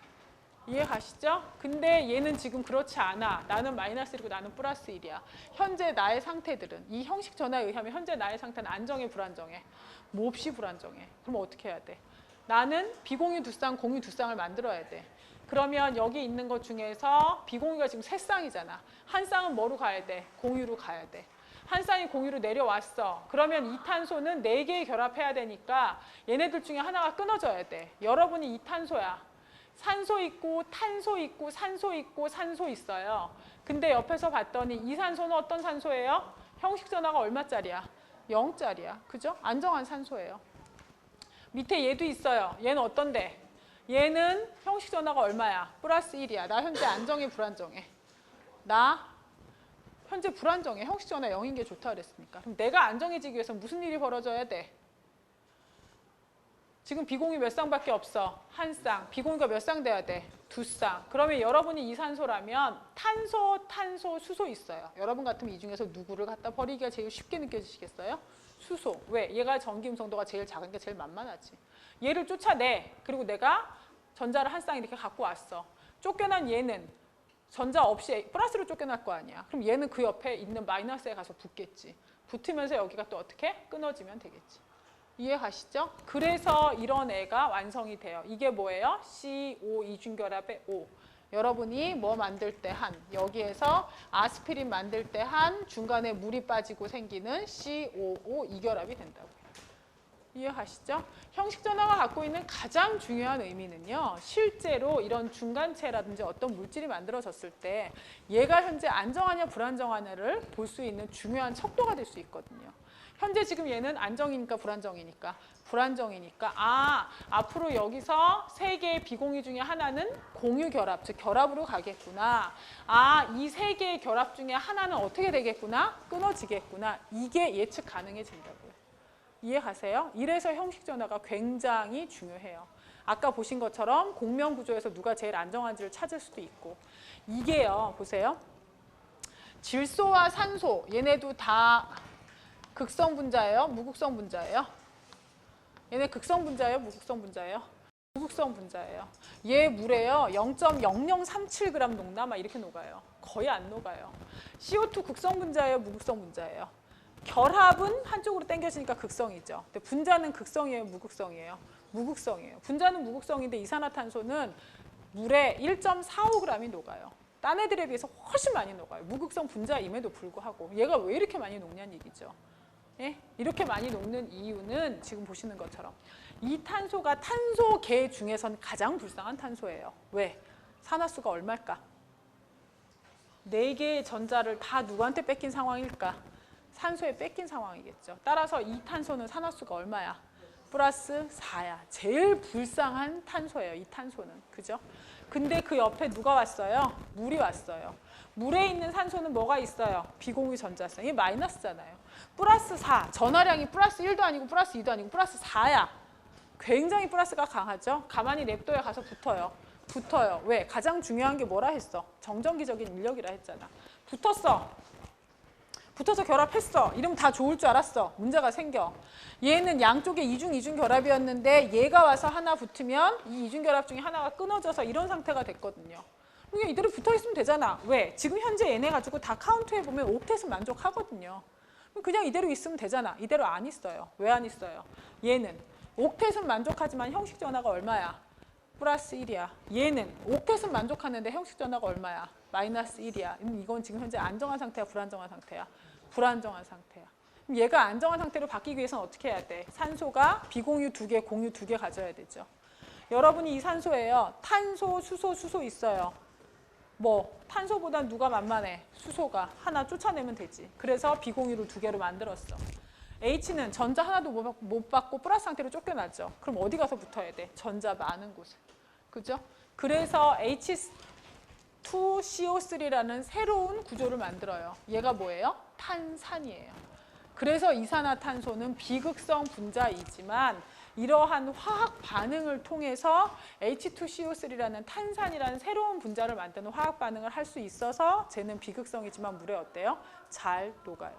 Speaker 1: 이해 가시죠? 근데 얘는 지금 그렇지 않아. 나는 마이너스 1이고 나는 플러스 1이야. 현재 나의 상태들은 이 형식 전화에 의하면 현재 나의 상태는 안정해, 불안정해? 몹시 불안정해. 그럼 어떻게 해야 돼? 나는 비공유 두 쌍, 공유 두 쌍을 만들어야 돼. 그러면 여기 있는 것 중에서 비공유가 지금 3쌍이잖아. 한 쌍은 뭐로 가야 돼? 공유로 가야 돼. 한 쌍이 공유로 내려왔어. 그러면 이 탄소는 4개의 결합해야 되니까 얘네들 중에 하나가 끊어져야 돼. 여러분이 이 탄소야. 산소 있고 탄소 있고 산소 있고 산소 있어요. 근데 옆에서 봤더니 이 산소는 어떤 산소예요? 형식전화가 얼마짜리야? 0짜리야. 그죠? 안정한 산소예요. 밑에 얘도 있어요. 얘는 어떤데? 얘는 형식전화가 얼마야? 플러스 1이야. 나 현재 안정해, 불안정해? 나 현재 불안정해. 형식전화 0인 게 좋다 그랬으니까. 그럼 내가 안정해지기 위해서 무슨 일이 벌어져야 돼? 지금 비공유 몇 쌍밖에 없어? 한 쌍. 비공유가 몇 쌍 돼야 돼? 2쌍. 그러면 여러분이 이산소라면 탄소, 탄소, 수소 있어요. 여러분 같으면 이 중에서 누구를 갖다 버리기가 제일 쉽게 느껴지시겠어요? 수소. 왜? 얘가 전기음성도가 제일 작으니까 제일 만만하지. 얘를 쫓아내. 그리고 내가 전자를 한 쌍 이렇게 갖고 왔어. 쫓겨난 얘는 전자 없이 플러스로 쫓겨날 거 아니야. 그럼 얘는 그 옆에 있는 마이너스에 가서 붙겠지. 붙으면서 여기가 또 어떻게? 끊어지면 되겠지. 이해가시죠? 그래서 이런 애가 완성이 돼요. 이게 뭐예요? CO 이중결합의 O. 여러분이 뭐 만들 때 한, 여기에서 아스피린 만들 때 한, 중간에 물이 빠지고 생기는 COO 이결합이 된다고요. 이해가시죠? 형식전화가 갖고 있는 가장 중요한 의미는요. 실제로 이런 중간체라든지 어떤 물질이 만들어졌을 때 얘가 현재 안정하냐 불안정하냐를 볼 수 있는 중요한 척도가 될 수 있거든요. 현재 지금 얘는 안정이니까 불안정이니까. 불안정이니까 앞으로 여기서 세 개의 비공유 중에 하나는 공유 결합, 즉 결합으로 가겠구나. 이 세 개의 결합 중에 하나는 어떻게 되겠구나? 끊어지겠구나. 이게 예측 가능해진다고요. 이해가세요? 이래서 형식 전화가 굉장히 중요해요. 아까 보신 것처럼 공명 구조에서 누가 제일 안정한지를 찾을 수도 있고. 이게요, 보세요. 질소와 산소, 얘네도 다 극성 분자예요? 무극성 분자예요? 얘네 극성 분자예요? 무극성 분자예요? 무극성 분자예요. 얘 물에요 0.0037g 녹나? 막 이렇게 녹아요. 거의 안 녹아요. CO2 극성 분자예요? 무극성 분자예요? 결합은 한쪽으로 당겨지니까 극성이죠. 근데 분자는 극성이에요? 무극성이에요? 무극성이에요. 분자는 무극성인데 이산화탄소는 물에 1.45g이 녹아요. 딴 애들에 비해서 훨씬 많이 녹아요. 무극성 분자임에도 불구하고. 얘가 왜 이렇게 많이 녹냐는 얘기죠. 예? 이렇게 많이 녹는 이유는 지금 보시는 것처럼 이 탄소가 탄소계 중에서는 가장 불쌍한 탄소예요. 왜? 산화수가 얼마일까? 4개의 전자를 다 누구한테 뺏긴 상황일까? 산소에 뺏긴 상황이겠죠. 따라서 이 탄소는 산화수가 얼마야? 플러스 4야. 제일 불쌍한 탄소예요. 이 탄소는. 그죠? 근데 그 옆에 누가 왔어요? 물이 왔어요. 물에 있는 산소는 뭐가 있어요? 비공유 전자성. 이게 마이너스잖아요. 플러스 4. 전하량이 플러스 1도 아니고 플러스 2도 아니고 플러스 4야. 굉장히 플러스가 강하죠? 가만히 냅둬야 가서 붙어요. 붙어요. 왜? 가장 중요한 게 뭐라 했어? 정전기적인 인력이라 했잖아. 붙었어. 붙어서 결합했어. 이러면 다 좋을 줄 알았어. 문제가 생겨. 얘는 양쪽에 이중 결합이었는데 얘가 와서 하나 붙으면 이 이중 결합 중에 하나가 끊어져서 이런 상태가 됐거든요. 그냥 이대로 붙어있으면 되잖아. 왜? 지금 현재 얘네 가지고 다 카운트해보면 옥텟은 만족하거든요. 그냥 이대로 있으면 되잖아. 이대로 안 있어요. 왜 안 있어요? 얘는 옥텟은 만족하지만 형식 전하가 얼마야? 플러스 1이야. 얘는 옥텟은 만족하는데 형식 전하가 얼마야? 마이너스 1이야. 이건 지금 현재 안정한 상태야? 불안정한 상태야? 불안정한 상태야. 그럼 얘가 안정한 상태로 바뀌기 위해서는 어떻게 해야 돼? 산소가 비공유 2개, 공유 2개 가져야 되죠. 여러분이 이 산소예요. 탄소, 수소 있어요. 뭐 탄소보다 누가 만만해? 수소가. 하나 쫓아내면 되지. 그래서 비공유를 2개로 만들었어. H는 전자 하나도 못 받고 플러스 상태로 쫓겨났죠. 그럼 어디 가서 붙어야 돼? 전자 많은 곳에. 그죠? 그래서 H2CO3라는 새로운 구조를 만들어요. 얘가 뭐예요? 탄산이에요. 그래서 이산화탄소는 비극성 분자이지만 이러한 화학 반응을 통해서 H2CO3라는 탄산이라는 새로운 분자를 만드는 화학 반응을 할 수 있어서 쟤는 비극성이지만 물에 어때요? 잘 녹아요.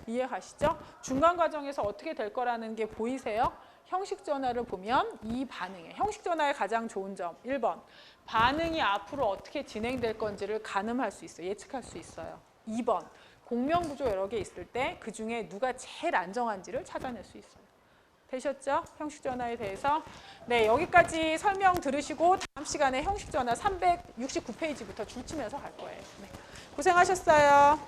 Speaker 1: 이해가시죠? 중간 과정에서 어떻게 될 거라는 게 보이세요? 형식 전화를 보면 이 반응에 형식 전화의 가장 좋은 점 1번 반응이 앞으로 어떻게 진행될 건지를 가늠할 수 있어요. 예측할 수 있어요. 2번 공명 구조 여러 개 있을 때 그중에 누가 제일 안정한지를 찾아낼 수 있어요. 되셨죠? 형식 전화에 대해서. 네, 여기까지 설명 들으시고 다음 시간에 형식 전화 369페이지부터 줄 치면서 갈 거예요. 네, 고생하셨어요.